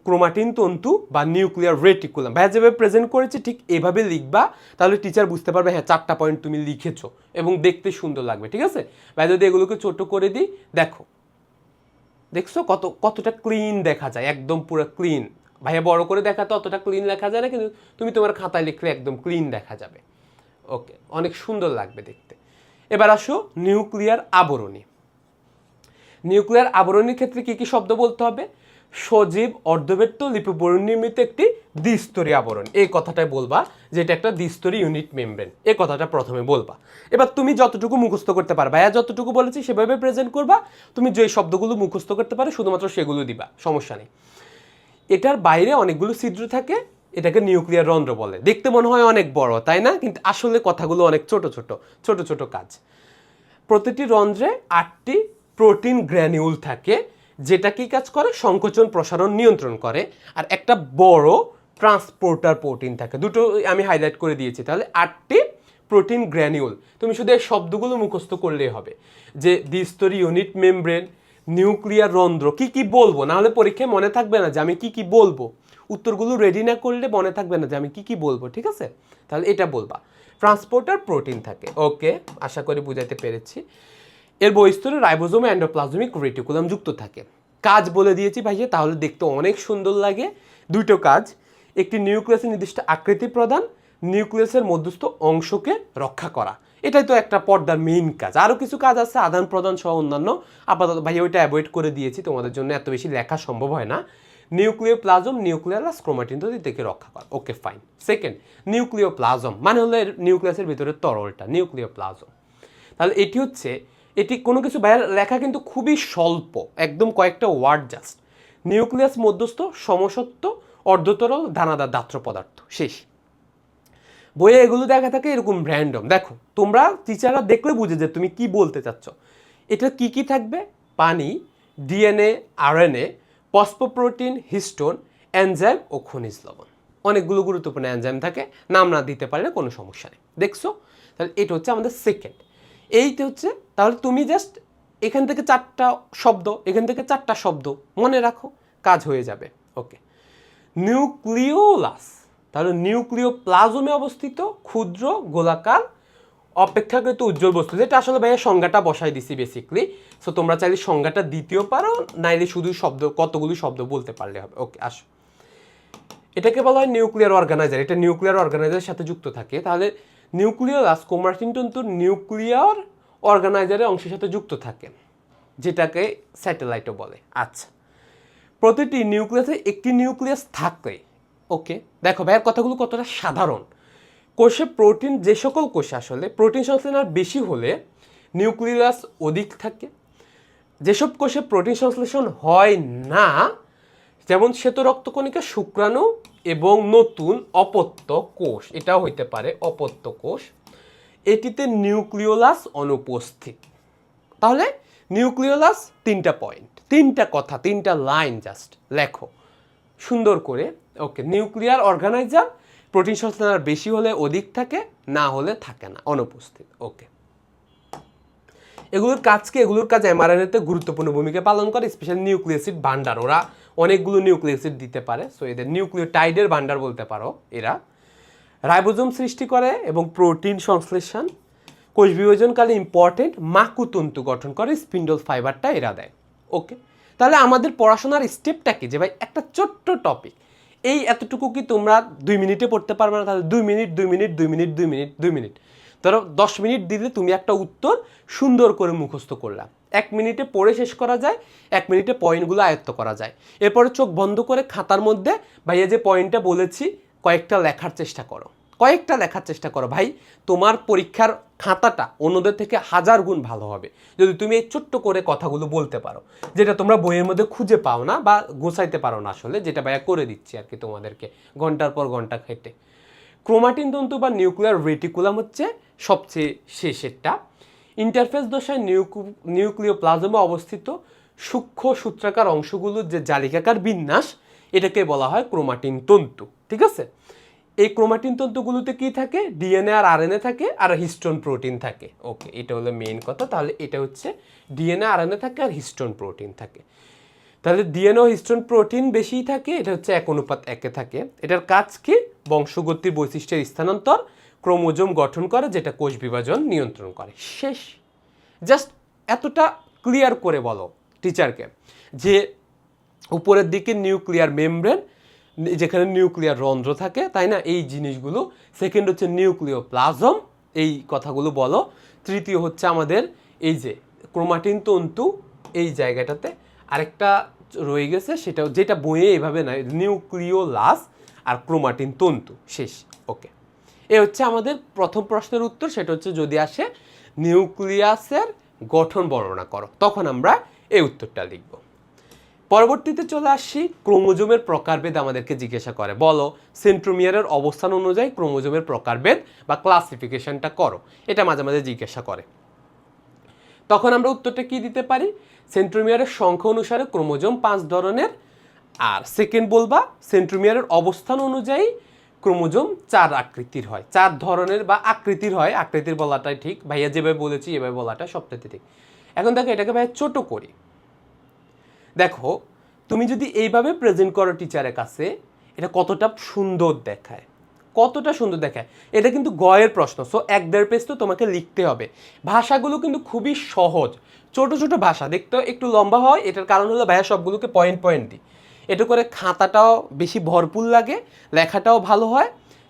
S1: ক্রোমাটিন তন্তু বা নিউক্লিয়ার রেটিকুলাম। ভাইয়া যেভাবে প্রেজেন্ট করেছি ঠিক এভাবে লিখবা, তাহলে টিচার বুঝতে পারবে হ্যাঁ 4টা পয়েন্ট তুমি লিখেছো এবং দেখতে সুন্দর লাগবে। ঠিক আছে, ভাইয়া যদি এগুলোকে ছোট করে দিই, দেখছো কতটা ক্লিন দেখা যায়, একদম পুরো ক্লিন। ভাইয়া বড় করে দেখাতে অতটা ক্লিন লেখা যায় না, কিন্তু তুমি তোমার খাতায় লিখলে একদম ক্লিন দেখা যাবে। ওকে, অনেক সুন্দর লাগবে দেখতে। এবার আসো নিউক্লিয়ার আবরণী। নিউক্লিয়ার আবরণীর ক্ষেত্রে কি কি শব্দ বলতে হবে? সজীব অর্ধবৃত্ত লিপিবর্ণ নির্মিত একটি দ্বিস্তরী আবরণ, এই কথাটাই বলবা যে এটা একটা দ্বিস্তরী ইউনিট মেমব্রেন, এই কথাটা প্রথমে বলবা। এবার তুমি যতটুকু মুখস্থ করতে পারবা, যতটুকু বলেছি সেভাবে প্রেজেন্ট করবা। তুমি যে শব্দগুলো মুখস্থ করতে পারো শুধুমাত্র সেগুলো দিবা, সমস্যা নেই। এটার বাইরে অনেকগুলো ছিদ্র থাকে, এটাকে নিউক্লিয়ার রন্ধ্র বলে। দেখতে মনে হয় অনেক বড়, তাই না? কিন্তু আসলে কথাগুলো অনেক ছোট ছোট কাজ। প্রতিটি রন্ধ্রে 8টি প্রোটিন গ্র্যানিউল থাকে, যেটা কি কাজ করে? সংকোচন প্রসারণ নিয়ন্ত্রণ করে। আর একটা বড় ট্রান্সপোর্টার প্রোটিন থাকে, দুটো আমি হাইলাইট করে দিয়েছি। তাহলে 8টি প্রোটিন গ্র্যানিউল, তুমি শুধু এই শব্দগুলো মুখস্থ করলেই হবে যে দ্বিস্তরী ইউনিট মেমব্রেন, নিউক্লিয়ার রন্ধ্র। কি কি বলবো, না হলে পরীক্ষায় মনে থাকবে না যে আমি কি কি বলবো। উত্তরগুলো রেডি না করলে মনে থাকবে না যে আমি কি কি বলবো। ঠিক আছে, তাহলে এটা বলবা। ট্রান্সপোর্টার প্রোটিন থাকে। ওকে, আশা করি বুঝাইতে পেরেছি। এর বহিঃস্তরে রাইবোজোম এন্ডোপ্লাজমিক রেটিকুলাম যুক্ত থাকে। কাজ বলে দিয়েছি ভাইয়া, তাহলে দেখতে অনেক সুন্দর লাগে। দুটো কাজ, একটি নিউক্লিয়াসের নির্দিষ্ট আকৃতি প্রদান, নিউক্লিয়াসের মধ্যস্থ অংশকে রক্ষা করা। এটাই তো একটা পর্দার মেইন কাজ। আরও কিছু কাজ আছে আদান প্রদান সহ অন্যান্য, আপাতত ভাইয়া ওইটা অ্যাভয়েড করে দিয়েছি, তোমাদের জন্য এত বেশি লেখা সম্ভব হয় না। নিউক্লিওপ্লাজম, নিউক্লিয়াস, ক্রোমাটিন থেকে রক্ষা করা। Okay fine. 2 নিউক্লিওপ্লাজম মানে হলো নিউক্লিয়াসের ভিতরে তরলটা, নিউক্লিওপ্লাজম। তাহলে এটি কোনো কিছু বাইরে লেখা কিন্তু খুবই স্বল্প, একদম কয়েকটা ওয়ার্ড জাস্ট। নিউক্লিয়াস মধ্যস্থ সমসত্ব অর্ধতরল দানাদার দাত্র পদার্থ, শেষ। বইয়ে এগুলো দেখা থাকে এরকম র্যান্ডম। দেখো তোমরা টিচাররা দেখলে বুঝে যে তুমি কি বলতে চাচ্ছ। এটা কি কি থাকবে? পানি, DNA, RNA, phosphoprotein, histone, enzyme ও খনিজ লবণ। অনেকগুলো গুরুত্বপূর্ণ এনজাইম থাকে, নাম না দিতে পারলে কোনো সমস্যা নেই। দেখছো, তাহলে এটা হচ্ছে আমাদের সেকেন্ড। এইটা হচ্ছে, তাহলে তুমি জাস্ট এখান থেকে 4টা শব্দ, এখান থেকে 4টা শব্দ মনে রাখো, কাজ হয়ে যাবে। ওকে, নিউক্লিওলাস, তাহলে নিউক্লিওপ্লাজমে অবস্থিত ক্ষুদ্র গোলাকার অপেক্ষাকৃত উজ্জ্বল বস্তু, যেটা আসলে ভাইয়া সংজ্ঞাটা বসাই দিছি বেসিকলি। সো তোমরা চাইলে সংজ্ঞাটা দিতেও পারো, নাইলে শুধু কতগুলো শব্দ বলতে পারলে হবে। ওকে, আসো। এটাকে বলা হয় নিউক্লিয়ার অর্গানাইজার, এটা নিউক্লিয়ার অর্গানাইজারের সাথে যুক্ত থাকে। তাহলে নিউক্লিওলাস ক্রোমাটিন তন্তুর নিউক্লিয়ার অর্গানাইজারের অংশের সাথে যুক্ত থাকে, যেটাকে স্যাটেলাইটও বলে। আচ্ছা, প্রতিটি নিউক্লিয়াসে একটি নিউক্লিয়াস থাকে। ওকে, দেখো ভাইয়ের কথাগুলো কতটা সাধারণ। কোষে প্রোটিন, যে সকল কোষে আসলে প্রোটিন সংশ্লেষণ বেশি হলে নিউক্লিয়াস অধিক থাকে। যেসব কোষে প্রোটিন সংশ্লেষণ হয় না, যেমন শ্বেত রক্তকণিকা, শুক্রাণু এবং নতুন অপত্য কোষ, এটাও হইতে পারে অপত্য কোষ, এটিতে নিউক্লিওলাস অনুপস্থিত। তাহলে নিউক্লিওলাস 3টা পয়েন্ট, 3টা কথা, 3টা লাইন জাস্ট লেখো সুন্দর করে। ওকে, নিউক্লিয়ার অর্গানাইজার, প্রোটিন সংশ্লেষণ বেশি হলে অধিক থাকে, না হলে থাকে না, অনুপস্থিত। ওকে, এগুলোর কাজ এমআরএনএতে গুরুত্বপূর্ণ ভূমিকা পালন করে, স্পেশালি নিউক্লিওসিড ভান্ডার। ওরা অনেকগুলো নিউক্লিওসিড দিতে পারে, সো এদের নিউক্লিওটাইডের ভান্ডার বলতে পারো। এরা রাইবোজোম সৃষ্টি করে এবং প্রোটিন সংশ্লেষণ, কোষ বিভাজনকালে ইম্পর্টেন্ট মাকুতন্তু গঠন করে, স্পিন্ডল ফাইবারটা এরা দেয়। ওকে, তাহলে আমাদের পড়াশোনার স্টেপটা কি? যে ভাই একটা ছোট্ট টপিক, এই এতটুকু কি তোমরা 2 মিনিটে পড়তে পারবে না? তাহলে 2 minute 2 minute 2 minute 2 minute 2 minute, ধরো 10 মিনিট দিলে তুমি একটা উত্তর সুন্দর করে মুখস্থ করলা। 1 মিনিটে পড়ে শেষ করা যায়, 1 মিনিটে পয়েন্টগুলো আয়ত্ত করা যায়। এরপরে চোখ বন্ধ করে খাতার মধ্যে ভাইয়া যে পয়েন্টটা বলেছি কয়েকটা লেখার চেষ্টা করো। কয়েকটা লেখার চেষ্টা করো ভাই, তোমার পরীক্ষার খাতাটা অন্যদের থেকে 1000 গুণ ভালো হবে যদি তুমি এই ছোট্ট করে কথাগুলো বলতে পারো, যেটা তোমরা বইয়ের মধ্যে খুঁজে পাও না বা গোছাইতে পারো না আসলে, যেটা ভাইয়া করে দিচ্ছি আর কি তোমাদেরকে ঘন্টার পর ঘন্টা খেটে। ক্রোমাটিন তন্তু বা নিউক্লিয়ার রেটিকুলাম হচ্ছে সবচেয়ে শেষেরটা। ইন্টারফেস দশায় নিউক্লিওপ্লাজমে অবস্থিত সূক্ষ্ম সূত্রাকার অংশগুলোর যে জালিকাকার বিন্যাস, এটাকে বলা হয় ক্রোমাটিন তন্তু। ঠিক আছে, এই ক্রোমাটিন তন্তুগুলোতে কি থাকে? ডিএনএ আর আরএনএ থাকে, আর হিস্টোন প্রোটিন থাকে। ওকে, এটা হলো মেইন কথা। তাহলে এটা হচ্ছে ডিএনএ আরএনএ থাকে আর হিস্টোন প্রোটিন থাকে। তাহলে ডিএনএ ও হিস্টোন প্রোটিন বেশিই থাকে, এটা হচ্ছে 1:1 থাকে। এটার কাজ কি? বংশগতির বৈশিষ্ট্যের স্থানান্তর, ক্রোমোজোম গঠন করে, যেটা কোষ বিভাজন নিয়ন্ত্রণ করে। শেষ। জাস্ট এতটা ক্লিয়ার করে বলো টিচারকে যে উপরের দিকে নিউক্লিয়ার মেমব্রেন, যেখানে নিউক্লিয়ার রন্ধ্র থাকে, তাই না, এই জিনিসগুলো। সেকেন্ড হচ্ছে নিউক্লিওপ্লাজম, এই কথাগুলো বলো। তৃতীয় হচ্ছে আমাদের এই যে ক্রোমাটিন তন্তু, এই জায়গাটাতে আরেকটা রয়ে গেছে, সেটা যেটা বইয়ে এভাবে নয়, নিউক্লিওলাস আর ক্রোমাটিন তন্তু। শেষ। ওকে, এ হচ্ছে আমাদের প্রথম প্রশ্নের উত্তর। সেটা হচ্ছে যদি আসে নিউক্লিয়াসের গঠন বর্ণনা করো, তখন আমরা এই উত্তরটা লিখব। পরবর্তীতে চলে আসছি, ক্রোমোজোমের প্রকারভেদ আমাদেরকে জিজ্ঞাসা করে, বলো সেন্ট্রোমিয়ারের অবস্থান অনুযায়ী ক্রোমোজোমের প্রকারভেদ বা ক্লাসিফিকেশনটা করো। এটা মাঝে মাঝে জিজ্ঞাসা করে। তখন আমরা উত্তরটা কি দিতে পারি? সেন্ট্রোমিয়ারের সংখ্যা অনুসারে ক্রোমোজোম 5 ধরনের। আর সেকেন্ড বলবা সেন্ট্রোমিয়ারের অবস্থান অনুযায়ী ক্রোমোজোম 4 আকৃতির হয়, 4 ধরনের বা আকৃতির হয়। আকৃতির বলাটাই ঠিক, ভাইয়া যেভাবে বলেছি এভাবে বলাটা সবথেকে ঠিক। এখন দেখো এটাকে ভাইয়া ছোট করি। দেখো তুমি যদি এইভাবে প্রেজেন্ট করো টিচারের কাছে, এটা কতটা সুন্দর দেখায়, কতটা সুন্দর দেখায়। এটা কিন্তু গয়ের প্রশ্ন, সো 1-1.5 পেজ তো তোমাকে লিখতে হবে। ভাষাগুলো কিন্তু খুবই সহজ, ছোট ছোট ভাষা, দেখতে একটু লম্বা হয়। এটার কারণ হলো ভাইয়া সবগুলোকে পয়েন্ট পয়েন্ট দিই। এটা করে খাতাটাও বেশি ভরপুর লাগে, লেখাটাও ভালো হয়,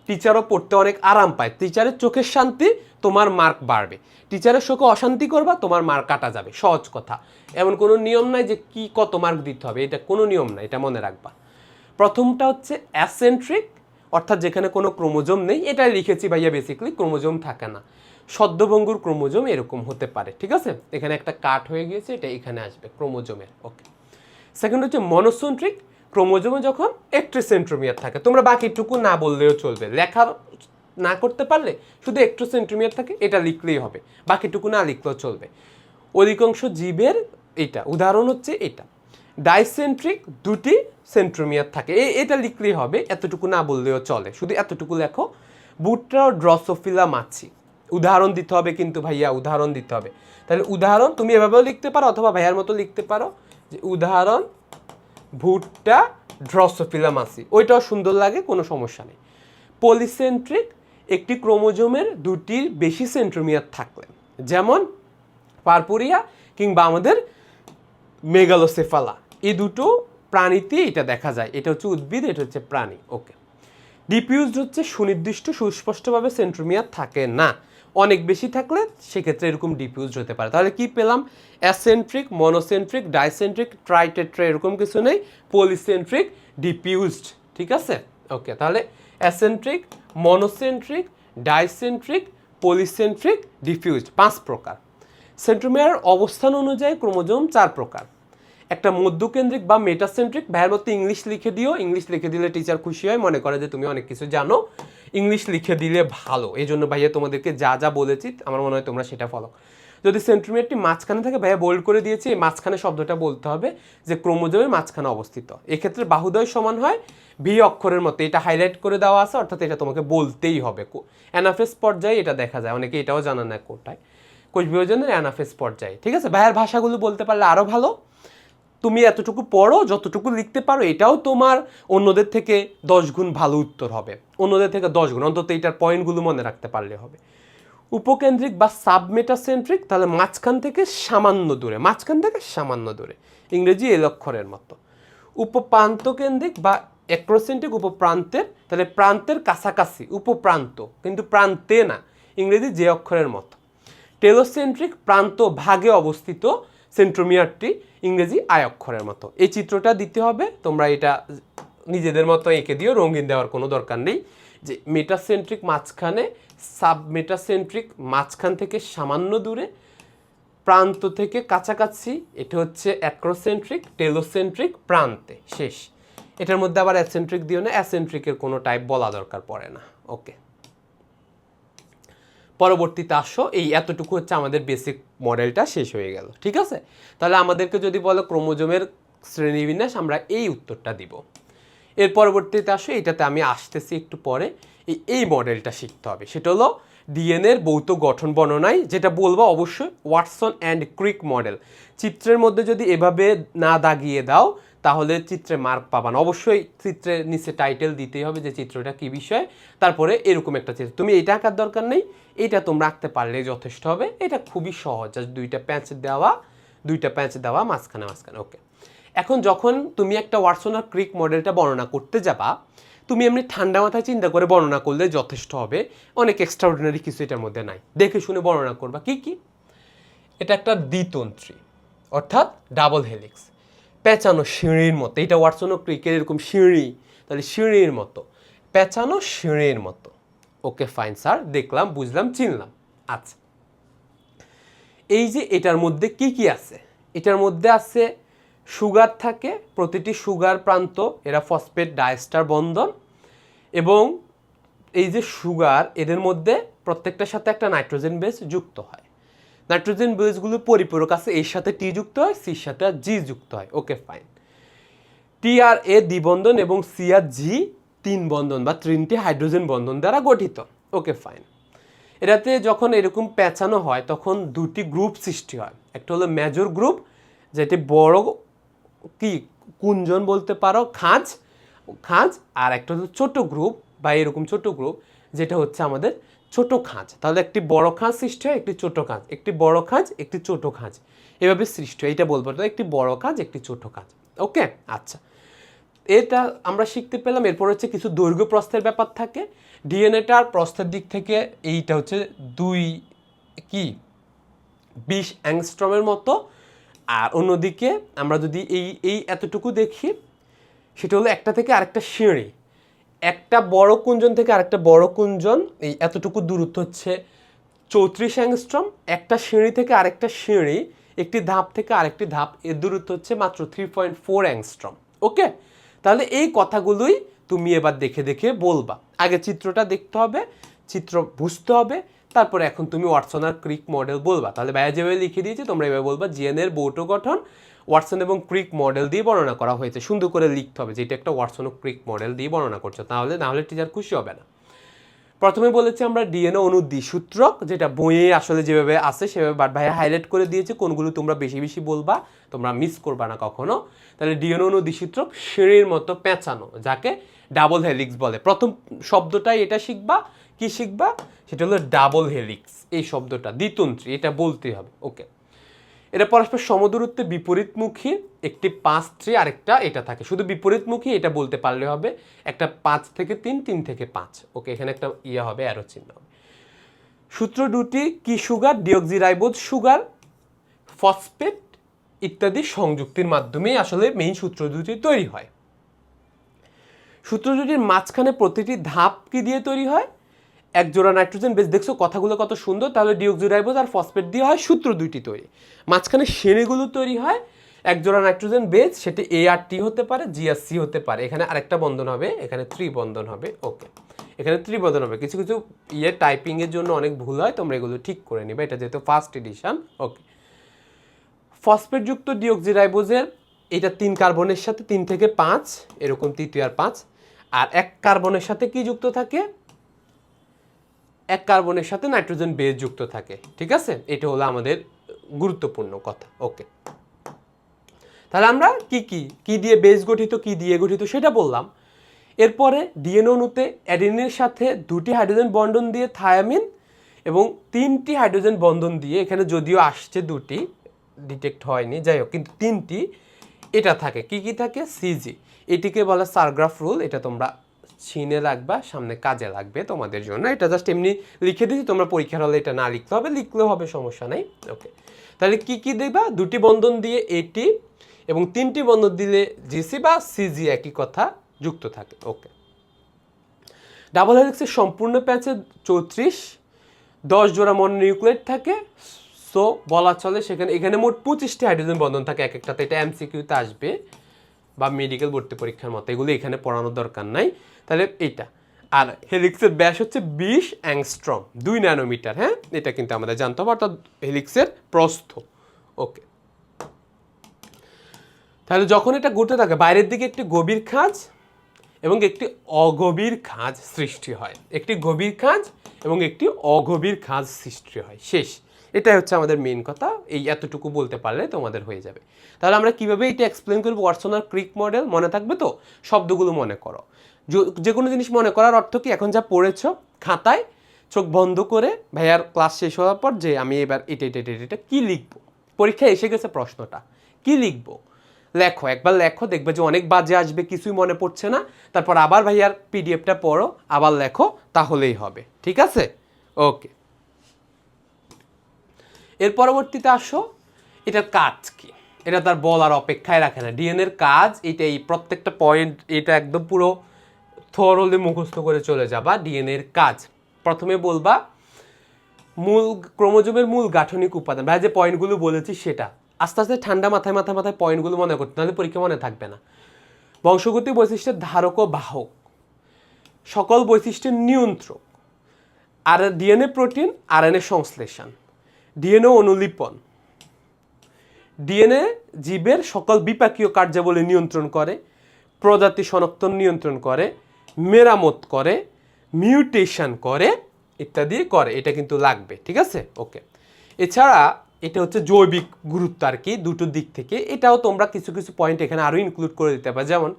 S1: টিচারও পড়তে অনেক আরাম পায়। টিচারের চোখের শান্তি, তোমার মার্ক বাড়বে। টিচারের চোখে অশান্তি করবা, তোমার মার্ক কাটা যাবে। সহজ কথা, এমন কোনো নিয়ম নাই যে কি কত মার্ক দিতে হবে, এটা কোনো নিয়ম নাই, এটা মনে রাখবা। প্রথমটা হচ্ছে অ্যাসেন্ট্রিক, অর্থাৎ যেখানে কোনো ক্রোমোজোম নেই। এটাই লিখেছি ভাইয়া, বেসিক্যালি ক্রোমোজোম থাকে না। সদ্যভঙ্গুর ক্রোমোজোম এরকম হতে পারে। ঠিক আছে, এখানে একটা কাট হয়ে গিয়েছে, এটা এখানে আসবে ক্রোমোজোমের। ওকে। সেকেন্ড হচ্ছে মনোসেন্ট্রিক, ক্রোমোজোমে যখন একটি সেন্ট্রোমিয়ার থাকে। তোমরা বাকিটুকু না বললেও চলবে, লেখা না করতে পারলে শুধু একটু সেন্ট্রোমিয়ার থাকে, এটা লিখলেই হবে, বাকিটুকু না লিখলেও চলবে। অধিকাংশ জীবের এটা উদাহরণ হচ্ছে এটা। ডাইসেন্ট্রিক, 2টি সেন্ট্রোমিয়ার থাকে, এটা লিখলেই হবে, এতটুকু না বললেও চলে, শুধু এতটুকু লেখো। বুট্রা ও ড্রসোফিলা মাছি, উদাহরণ দিতে হবে কিন্তু ভাইয়া, উদাহরণ দিতে হবে। তাহলে উদাহরণ তুমি এভাবেও লিখতে পারো, অথবা ভাইয়ার মতো লিখতে পারো যে উদাহরণ ভুট্টা ড্রসোফিলা মাছি, ওইটাও সুন্দর লাগে, কোনো সমস্যা নেই। পলিসেন্ট্রিক, একটি ক্রোমোজোমের 2টির বেশি সেন্ট্রোমিয়ার থাকলে, যেমন পারপুরিয়া কিংবা আমাদের মেগালোসেফালা, এই দুটো প্রাণীতে এটা দেখা যায়। এটা হচ্ছে উদ্ভিদ, এটা হচ্ছে প্রাণী। ওকে। ডিফিউজড হচ্ছে সুনির্দিষ্ট সুস্পষ্টভাবে সেন্ট্রোমিয়ার থাকে না, অনেক বেশি থাকলে সেক্ষেত্রে এরকম ডিফিউজড হতে পারে। তাহলে কি পেলাম? অ্যাসেন্ট্রিক, মনোসেন্ট্রিক, ডাইসেন্ট্রিক, ট্রাইটেট্রা, এরকম কিছু নেই। পলিসেন্ট্রিক, ডিফিউজড। ঠিক আছে, ওকে। তাহলে অ্যাসেন্ট্রিক, মনোসেন্ট্রিক, ডাইসেন্ট্রিক, পলিসেন্ট্রিক, ডিফিউজড, 5 প্রকার। সেন্ট্রোমিয়ার অবস্থান অনুযায়ী ক্রোমোজোম 4 প্রকার। একটা মধ্যকেন্দ্রিক বা মেটাসেন্ট্রিক, ভাইয়ের মতো ইংলিশ লিখে দিও, ইংলিশ লিখে দিলে টিচার খুশি হয়, মনে করে যে তুমি অনেক কিছু জানো। ইংলিশ লিখে দিলে ভালো, এই জন্য ভাইয়া তোমাদেরকে যা যা বলেছি আমার মনে হয় তোমরা সেটা ফলো। যদি সেন্ট্রোমিয়ারটি মাঝখানে থাকে, ভাইয়া বোল্ড করে দিয়েছি, এই মাঝখানে শব্দটা বলতে হবে যে ক্রোমোজোমের মাঝখানে অবস্থিত। এক্ষেত্রে বাহুদ্বয় সমান হয় ভি অক্ষরের মতো, এটা হাইলাইট করে দেওয়া আছে, অর্থাৎ এটা তোমাকে বলতেই হবে। অ্যানাফেস পর্যায়ে এটা দেখা যায়, অনেকে এটাও জানা না কোটায়, কোষ বিভাজনের অ্যানাফেস পর্যায়ে। ঠিক আছে, ভাইয়ার ভাষাগুলো বলতে পারলে আরও ভালো। তুমি এতটুকু পড়ো, যতটুকু লিখতে পারো, এটাও তোমার অন্যদের থেকে 10 গুণ ভালো উত্তর হবে, অন্যদের থেকে 10 গুণ, অন্তত এটার পয়েন্টগুলো মনে রাখতে পারলে হবে। উপকেন্দ্রিক বা সাবমেটাসেন্ট্রিক, তাহলে মাঝখান থেকে সামান্য দূরে, মাঝখান থেকে সামান্য দূরে, ইংরেজি এল অক্ষরের মতো। উপপ্রান্তকেন্দ্রিক বা অ্যাক্রোসেন্ট্রিক, উপপ্রান্তের, তাহলে প্রান্তের কাছাকাছি, উপপ্রান্ত কিন্তু প্রান্তে না, ইংরেজি যে অক্ষরের মতো। টেলোসেন্ট্রিক, প্রান্ত ভাগে অবস্থিত সেন্ট্রোমিয়ারটি, ইংরেজি আই অক্ষরের মতো। এই চিত্রটা দিতে হবে, তোমরা এটা নিজেদের মতো এঁকে দিও, রঙিন দেওয়ার কোনো দরকার নেই। যে মেটাসেন্ট্রিক মাঝখানে, সাবমেটাসেন্ট্রিক মাঝখান থেকে সামান্য দূরে, প্রান্ত থেকে কাছাকাছি, এটা হচ্ছে অ্যাক্রোসেন্ট্রিক, টেলোসেন্ট্রিক, প্রান্তে শেষ। এটার মধ্যে আবার অ্যাসেন্ট্রিক দিও না, অ্যাসেন্ট্রিকের কোনো টাইপ বলা দরকার পড়ে না। ওকে, পরবর্তীতে আসো, এই এতটুকু হচ্ছে আমাদের বেসিক মডেলটা শেষ হয়ে গেল। ঠিক আছে, তাহলে আমাদেরকে যদি বলো ক্রোমোজোমের শ্রেণীবিন্যাস, আমরা এই উত্তরটা দিব। এর পরবর্তীতে আসো, এটাতে আমি আসতেছি একটু পরে, এই মডেলটা শিখতে হবে। সেটা হলো ডিএনএর ভৌত গঠন বর্ণনায়, যেটা বলবো অবশ্যই ওয়াটসন অ্যান্ড ক্রিক মডেল। চিত্রের মধ্যে যদি এভাবে না দাগিয়ে দাও তাহলে চিত্রে মার্ক পাবা না। অবশ্যই চিত্রের নিচে টাইটেল দিতেই হবে যে চিত্রটা কী বিষয়, তারপরে এরকম একটা চিত্র। তুমি এটা আঁকার দরকার নেই, এটা তোমরা আঁকতে পারলেই যথেষ্ট হবে। এটা খুবই সহজ, জাস্ট দুইটা প্যাঁচ দেওয়া মাঝখানে। ওকে, এখন যখন তুমি একটা ওয়াটসন আর ক্রিক মডেলটা বর্ণনা করতে যাবা, তুমি এমনি ঠান্ডা মাথায় চিন্তা করে বর্ণনা করলে যথেষ্ট হবে। অনেক এক্সট্রাঅর্ডিনারি কিছু এটার মধ্যে নাই, দেখে শুনে বর্ণনা করবা। কি কি? এটা একটা দ্বিতন্ত্রী, অর্থাৎ ডাবল হেলিক্স, পেঁচানো সিঁড়ির মতো। এটা ওয়াটসন ও ক্রিকের এরকম সিঁড়ি, তাহলে সিঁড়ির মতো, পেঁচানো সিঁড়ির মতো। ওকে ফাইন স্যার, দেখলাম, বুঝলাম, চিনলাম। আচ্ছা, এই যে এটার মধ্যে কি কি আছে? এটার মধ্যে আছে সুগার থাকে, প্রতিটি সুগার প্রান্ত এরা ফসফেট ডাইস্টার বন্ধন, এবং এই যে সুগার, এদের মধ্যে প্রত্যেকটার সাথে একটা নাইট্রোজেন বেস যুক্ত হয়। নাইট্রোজেন বেসগুলো পরিপূরক আছে, এর সাথে টি যুক্ত হয়, সির সাথে জি যুক্ত হয়। Okay fine. টি আর এ দ্বিবন্ধন এবং সি আর জি তিন বন্ধন বা তিনটি হাইড্রোজেন বন্ধন দ্বারা গঠিত। Okay fine. এটাতে যখন এরকম পেঁচানো হয় তখন দুটি গ্রুপ সৃষ্টি হয়। একটা হলো মেজর গ্রুপ, যেটি বড় কি কুঞ্জন বলতে পারো, খাঁজ, আর একটা হলো ছোট গ্রুপ বা এরকম ছোট গ্রুপ, যেটা হচ্ছে আমাদের ছোট খাঁজ। তাহলে একটি বড় খাঁজ সৃষ্টি হয়, একটি ছোট খাঁজ, একটি বড় খাঁজ, একটি ছোট খাঁজ, এভাবে সৃষ্টি হয়। এটা বলবো তো, একটি বড় খাঁজ, একটি ছোট খাঁজ। ওকে, আচ্ছা, এটা আমরা শিখতে পেলাম। এরপর হচ্ছে কিছু দৈর্ঘ্য প্রস্থের ব্যাপার থাকে। ডিএনএটার প্রস্থের দিক থেকে এইটা হচ্ছে 20 অ্যাংস্ট্রমের মতো। আর অন্যদিকে আমরা যদি এই এতটুকু দেখি, সেটা হলো একটা থেকে আরেকটা সিঁড়ি, একটা বড় কুঞ্জন থেকে আরেকটা বড় কুঞ্জন, এই এতটুকু দূরত্ব হচ্ছে 34 অ্যাংস্ট্রম। একটা সিঁড়ি থেকে আরেকটা সিঁড়ি, একটি ধাপ থেকে আরেকটি ধাপ, এর দূরত্ব হচ্ছে মাত্র 3.4 অ্যাংস্ট্রম। ওকে, তাহলে এই কথাগুলোই তুমি এবার দেখে দেখে বলবা। আগে চিত্রটা দেখতে হবে, চিত্র বুঝতে হবে, তারপরে এখন তুমি ওয়াটসন আর ক্রিক মডেল বলবা। তাহলে ভাইয়া যেভাবে লিখে দিয়েছি তোমরা এভাবে বলবা, জিএনএর ভৌত গঠন ওয়াটসন এবং ক্রিক মডেল দিয়ে বর্ণনা করা হয়েছে। সুন্দর করে লিখতে হবে যে এটা একটা ওয়াটসন ও ক্রিক মডেল দিয়ে বর্ণনা করছো, নাহলে টিচার খুশি হবে না। প্রথমে বলেছি আমরা ডিএনএ অণুর দ্বিসূত্রক, যেটা বইয়ে আসলে যেভাবে আছে সেভাবে, বাট ভাইয়া হাইলাইট করে দিয়েছে কোনগুলো তোমরা বেশি বেশি বলবা, তোমরা মিস করবা না কখনো। তাহলে ডিএনএ অণু দ্বিসূত্রক, সিঁড়ির মতো পেঁচানো, যাকে ডাবল হেলিক্স বলে। প্রথম শব্দটাই এটা শিখবা। কি শিখবা? সেটা হলো ডাবল হেলিক্স। এই শব্দটা দ্বিতন্ত্রী, এটা বলতেই হবে। ওকে, এটা পরস্পর সমদূরত্বে বিপরীতমুখী, একটি 5-3 আরেকটা এটা থাকে। শুধু বিপরীতমুখী এটা বলতে পারলে হবে, একটা 5 থেকে 3, 3 থেকে 5। ওকে, এখানে একটা হবে, অ্যারো চিহ্ন হবে। সূত্র দুটি কি সুগার, ডিঅক্সিরাইবোজ সুগার, ফসফেট ইত্যাদি সংযুক্তির মাধ্যমেই আসলে মেইন সূত্র দুটি তৈরি হয়। সূত্র দুটির মাঝখানে প্রতিটি ধাপ কি দিয়ে তৈরি হয়? এক জোড়া নাইট্রোজেন বেস। দেখছো কথাগুলো কত সুন্দর। তাহলে ডিঅক্সিরাইবোজ আর ফসফেট দিয়ে হয় সূত্র দুইটি তৈরি। মাঝখানে শ্রেণীগুলো তৈরি হয় এক জোড়া নাইট্রোজেন বেস, সেটি এ আর টি হতে পারে, জি আর সি হতে পারে। এখানে আরেকটা বন্ধন হবে, এখানে ত্রিবন্ধন হবে। ওকে, এখানে ত্রিবন্ধন হবে। কিছু কিছু টাইপিংয়ের জন্য অনেক ভুল হয়, তোমরা এগুলো ঠিক করে নিবে, এটা যেহেতু ফার্স্ট এডিশন। ওকে, ফসফেটযুক্ত ডিঅক্সিরাইবোজের এটা 3 কার্বনের সাথে 3 থেকে 5 এরকম, 3 আর 5, আর 1 কার্বনের সাথে কি যুক্ত থাকে? 1 কার্বনের সাথে নাইট্রোজেন বেস যুক্ত থাকে। ঠিক আছে, এটা হলো আমাদের গুরুত্বপূর্ণ কথা। ওকে, তাহলে আমরা কি দিয়ে বেস গঠিত, কি দিয়ে গঠিত সেটা বললাম। এরপরে ডিএনএ অণুতে অ্যাডেনিনের সাথে 2টি হাইড্রোজেন বন্ধন দিয়ে থায়ামিন এবং 3টি হাইড্রোজেন বন্ধন দিয়ে, এখানে যদিও আসছে 2টি ডিটেক্ট হয়নি, যাই হোক, কিন্তু 3টি এটা থাকে। কি থাকে? সিজি। এটিকে বলা সারগ্রাফ রুল। এটা তোমরা চিনে রাখবা, সামনে কাজে লাগবে তোমাদের জন্য। এটা জাস্ট এমনি লিখে দিচ্ছি, তোমরা পরীক্ষার হলে এটা না লিখতে হবে, লিখলেও হবে, সমস্যা নেই। ওকে, তাহলে কি দেখবা? 2টি বন্ধন দিয়ে এটি এবং 3টি বন্ধন দিলে জিসি বা সিজি, একই কথা, যুক্ত থাকে। ওকে, ডাবল হেলিক্সের সম্পূর্ণ প্যাচে 34, 10 জোড়া মনোনিউক্লিয়েট থাকে। সো বলা চলে সেখানে এখানে মোট 25টি হাইড্রোজেন বন্ধন থাকে এক একটাতে। এটা এমসিকিউতে আসবে বা মেডিকেল ভর্তি পরীক্ষার মতো, এগুলো এখানে পড়ানোর দরকার নাই। তাহলে এইটা, আর হেলিক্সের ব্যাস হচ্ছে 20 অ্যাংস্ট্রম, 2 ন্যানোমিটার। হ্যাঁ, এটা কিন্তু আমাদের জানতে হবে, অর্থাৎ হেলিক্সের প্রস্থ। ওকে, তাহলে যখন এটা ঘুরতে থাকে বাইরের দিকে একটি গভীর খাঁজ এবং একটি অগভীর খাঁজ সৃষ্টি হয়, একটি গভীর খাঁজ এবং একটি অগভীর খাঁজ সৃষ্টি হয়, শেষ। এটাই হচ্ছে আমাদের মেন কথা, এই এতটুকু বলতে পারলে তোমাদের হয়ে যাবে। তাহলে আমরা কিভাবে এটা এক্সপ্লেন করবো, ওয়াটসন আর ক্রিক মডেল মনে থাকবে তো, শব্দগুলো মনে করো। যে কোনো জিনিস মনে করার অর্থ কি, এখন যা পড়েছ খাতায় চোখ বন্ধ করে ভাইয়ার ক্লাস শেষ হওয়ার পর যে আমি এবার এটা কী লিখবো, পরীক্ষায় এসে গেছে প্রশ্নটা, কী লিখবো লেখো, একবার লেখো, দেখবে যে অনেক বাজে আসবে, কিছুই মনে পড়ছে না, তারপর আবার ভাইয়ার পিডিএফটা পড়ো, আবার লেখো, তাহলেই হবে। ঠিক আছে? ওকে, এর পরবর্তীতে আসো, এটার কাজ কি, এটা তার বলার অপেক্ষায় রাখে না। ডিএনএর কাজ এটা, এই প্রত্যেকটা পয়েন্ট এটা একদম পুরো থরলি মুখস্থ করে চলে যাবা। ডিএনএর কাজ প্রথমে বলবা মূল ক্রোমোজোমের মূল গাঠনিক উপাদান, ভাই যে পয়েন্টগুলো বলেছি সেটা আস্তে আস্তে ঠান্ডা মাথায় পয়েন্টগুলো মনে করতে, নাহলে পরীক্ষা মনে থাকবে না। বংশগতি বৈশিষ্ট্যের ধারক ও বাহক, সকল বৈশিষ্ট্যের নিয়ন্ত্রক, আর ডিএনএ প্রোটিন আরএনএ সংশ্লেষণ, ডিএনএ অনুলিপন, ডিএনএ জীবের সকল বিপাকীয় কার্যাবলী নিয়ন্ত্রণ করে, প্রজাতি শনাক্তন নিয়ন্ত্রণ করে, মেরামত করে, মিউটেশন করে, ইত্যাদি করে। এটা কিন্তু লাগবে, ঠিক আছে? ওকে, এছাড়া এটা হচ্ছে জৈবিক গুরুত্ব আর কি, দুটো দিক থেকে। এটাও তোমরা কিছু কিছু পয়েন্ট এখানে আরও ইনক্লুড করে দিতে পারো, যেমন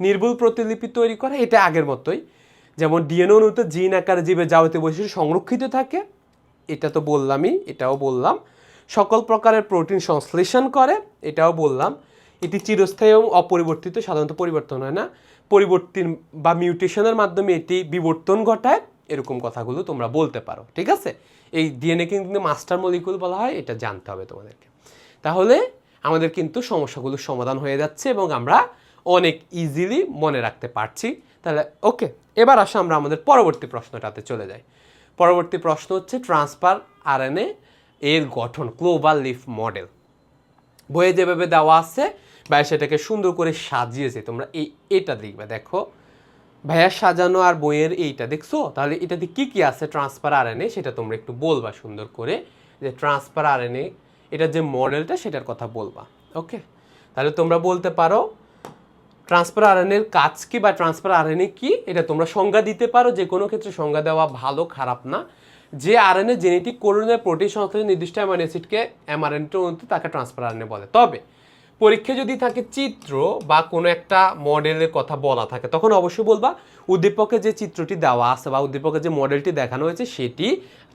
S1: নির্ভুল প্রতিলিপি তৈরি করা, এটা আগের মতোই। যেমন ডিএনএ অণুতে জিন আকারে জীবের যাবতীয় বৈশিষ্ট্য সংরক্ষিত থাকে, এটা তো বললামই, এটাও বললাম। সকল প্রকারের প্রোটিন সংশ্লেষণ করে, এটাও বললাম। এটি চিরস্থায়ী এবং অপরিবর্তিত, সাধারণত পরিবর্তন হয় না, পরিবর্তন বা মিউটেশনের মাধ্যমে এটি বিবর্তন ঘটায়, এরকম কথাগুলো তোমরা বলতে পারো। ঠিক আছে? এই ডিএনএ কিন্তু মাস্টার মলিকুল বলা হয়, এটা জানতে হবে তোমাদেরকে। তাহলে আমাদের কিন্তু সমস্যাগুলোর সমাধান হয়ে যাচ্ছে এবং আমরা অনেক ইজিলি মনে রাখতে পারছি। তাহলে ওকে, এবার আসো আমরা আমাদের পরবর্তী প্রশ্নটাতে চলে যাই। পরবর্তী প্রশ্ন হচ্ছে ট্রান্সফার আরএনএ এর গঠন, ক্লোভার লিফ মডেল। বইয়ে যেভাবে দেওয়া আছে ভাইয়া সেটাকে সুন্দর করে সাজিয়েছে, তোমরা এটা দেখবে। দেখো ভাইয়া সাজানো আর বইয়ের এইটা দেখছো, তাহলে এটাতে কি কি আছে ট্রান্সফার আরএনএ, সেটা তোমরা একটু বলবা সুন্দর করে, যে ট্রান্সফার আরএনএ এটা যে মডেলটা সেটার কথা বলবা। ওকে, তাহলে তোমরা বলতে পারো ট্রান্সফার আরএনএর কাজ কি বা ট্রান্সফার আরএনএ কি, এটা তোমরা সংজ্ঞা দিতে পারো। যে কোনো ক্ষেত্রে সংজ্ঞা দেওয়া ভালো, খারাপ না। যে আরএনএ জেনেটিক কোডে প্রোটিন সংশ্লেষে নির্দিষ্ট অ্যামাইনো অ্যাসিডকে এমআরএনএর মধ্যে, তাকে ট্রান্সফার আরএনএ বলে। তবে পরীক্ষা যদি থাকে চিত্র বা কোনো একটা মডেলের কথা বলা থাকে, তখন অবশ্যই বলবা উদ্দীপকে যে চিত্রটি দেওয়া আছে বা উদ্দীপকে যে মডেলটি দেখানো হয়েছে সেটি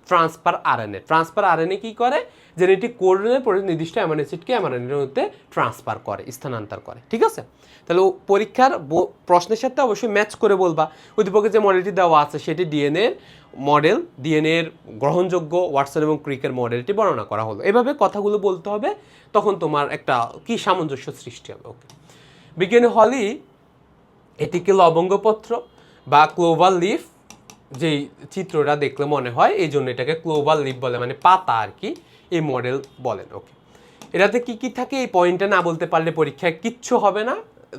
S1: ট্রান্সফার আরএনএ। ট্রান্সফার আরএনএ কি করে, জেনেটিক কোডে প্রোটিন নির্দিষ্ট অ্যামাইনো অ্যাসিডকে এমআরএনএর মধ্যে ট্রান্সফার করে, স্থানান্তর করে। ঠিক আছে? তাহলে পরীক্ষার প্রশ্নের সাথে অবশ্যই ম্যাচ করে বলবা উদ্দীপকে যে মডেলটি দেওয়া আছে সেটি ডিএনএর মডেল, ডিএনএর গ্রহণযোগ্য ওয়াটসন এবং ক্রিকের মডেলটি বর্ণনা করা হলো। এভাবে কথাগুলো বলতে হবে, তখন তোমার একটা কি সামঞ্জস্য সৃষ্টি হবে। ওকে, বিজ্ঞানী হলি এটিকে লবঙ্গপত্র বা ক্লোভার লিফ, যেই চিত্রটা দেখলে মনে হয় এই জন্য এটাকে ক্লোভার লিফ বলে, মানে পাতা আর কি, এই মডেল বলেন। ওকে, এটাতে কি কি থাকে এই পয়েন্টটা না বলতে পারলে পরীক্ষায় কিচ্ছু হবে না,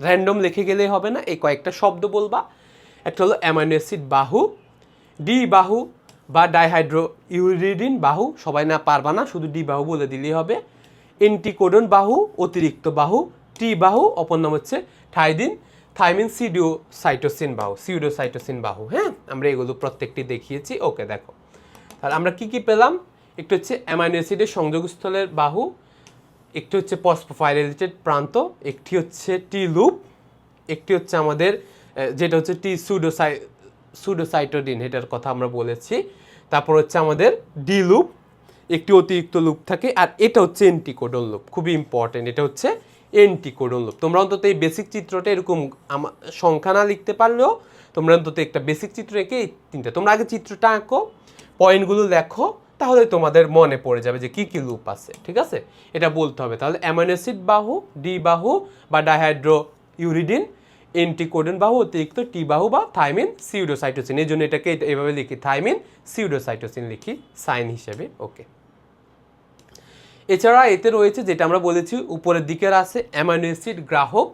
S1: র্যান্ডম লিখে গেলেই হবে না। এই কয়েকটা শব্দ বলবা, একটা হলো অ্যামাইনো অ্যাসিড বাহু, ডি বাহু বা ডাইহাইড্রো ইউরিডিন বাহু, সবাই না পারবা না, শুধু ডি বাহু বলে দিলেই হবে। এন্টিকোডন বাহু, অতিরিক্ত বাহু, টি বাহু, অপর নাম হচ্ছে থাইদিন, থাইমিন, সিউডোসাইটোসিন বাহু, সিউডোসাইটোসিন বাহু। হ্যাঁ, আমরা এগুলো প্রত্যেকটি দেখিয়েছি। ওকে, দেখো তাহলে আমরা কি কি পেলাম, একটু হচ্ছে অ্যামাইনো অ্যাসিডের সংযোগস্থলের বাহু, একটি হচ্ছে ফসফোরাইলেটেড প্রান্ত, একটি হচ্ছে টি লুপ, একটি হচ্ছে আমাদের যেটা হচ্ছে টি সুডোসাইটোডিন, এটার কথা আমরা বলেছি। তারপর হচ্ছে আমাদের ডি লুপ, একটি অতিরিক্ত লুপ থাকে, আর এটা হচ্ছে এন্টিকোডন লুপ, খুবই ইম্পর্টেন্ট, এটা হচ্ছে এন্টিকোডন লুপ। তোমরা অন্তত এই বেসিক চিত্রটা এরকম সংখ্যা না লিখতে পারলেও তোমরা অন্তত একটা বেসিক চিত্র এঁকে এই তিনটা, তোমরা আগে চিত্রটা আঁকো, পয়েন্টগুলো লেখো, তাহলে তোমাদের মনে পড়ে যাবে যে কি কি লুপ আছে। ঠিক আছে? এটা বলতে হবে। তাহলে অ্যামাইনো অ্যাসিড বাহু, ডি বাহু বা ডাইহাইড্রো ইউরিডিন, এন্টিকোডন বাহু অতিরিক্ত টি বাহু বা থাইমিন সিউডোসাইটোসিন, এই জন্য এটাকে এভাবে লিখি থাইমিন সিউডোসাইটোসিন লিখি সাইন হিসেবে। ওকে, এছাড়া এতে রয়েছে যেটা আমরা বলেছি উপরের দিকের আছে অ্যামাইনো অ্যাসিড গ্রাহক,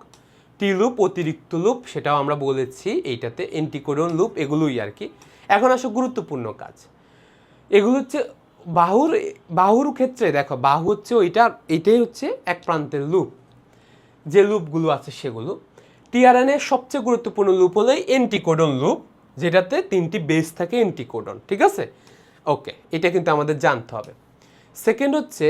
S1: টি লুপ অতিরিক্ত লুপ, সেটাও আমরা বলেছি এইটাতে এন্টিকোডন লুপ, এগুলোই আর কি। এখন আসো গুরুত্বপূর্ণ কাজ, এগুলো হচ্ছে বাহুর ক্ষেত্রে দেখো বাহু হচ্ছে এটাই হচ্ছে এক প্রান্তের লুপ, যে লুপগুলো আছে সেগুলো। টিআরএনএ সবচেয়ে গুরুত্বপূর্ণ লুপ হলো এন্টিকোডন লুপ, যেটাতে 3টি বেস থাকে এন্টিকোডন, ঠিক আছে? ওকে, এটা কিন্তু আমাদের জানতে হবে। সেকেন্ড হচ্ছে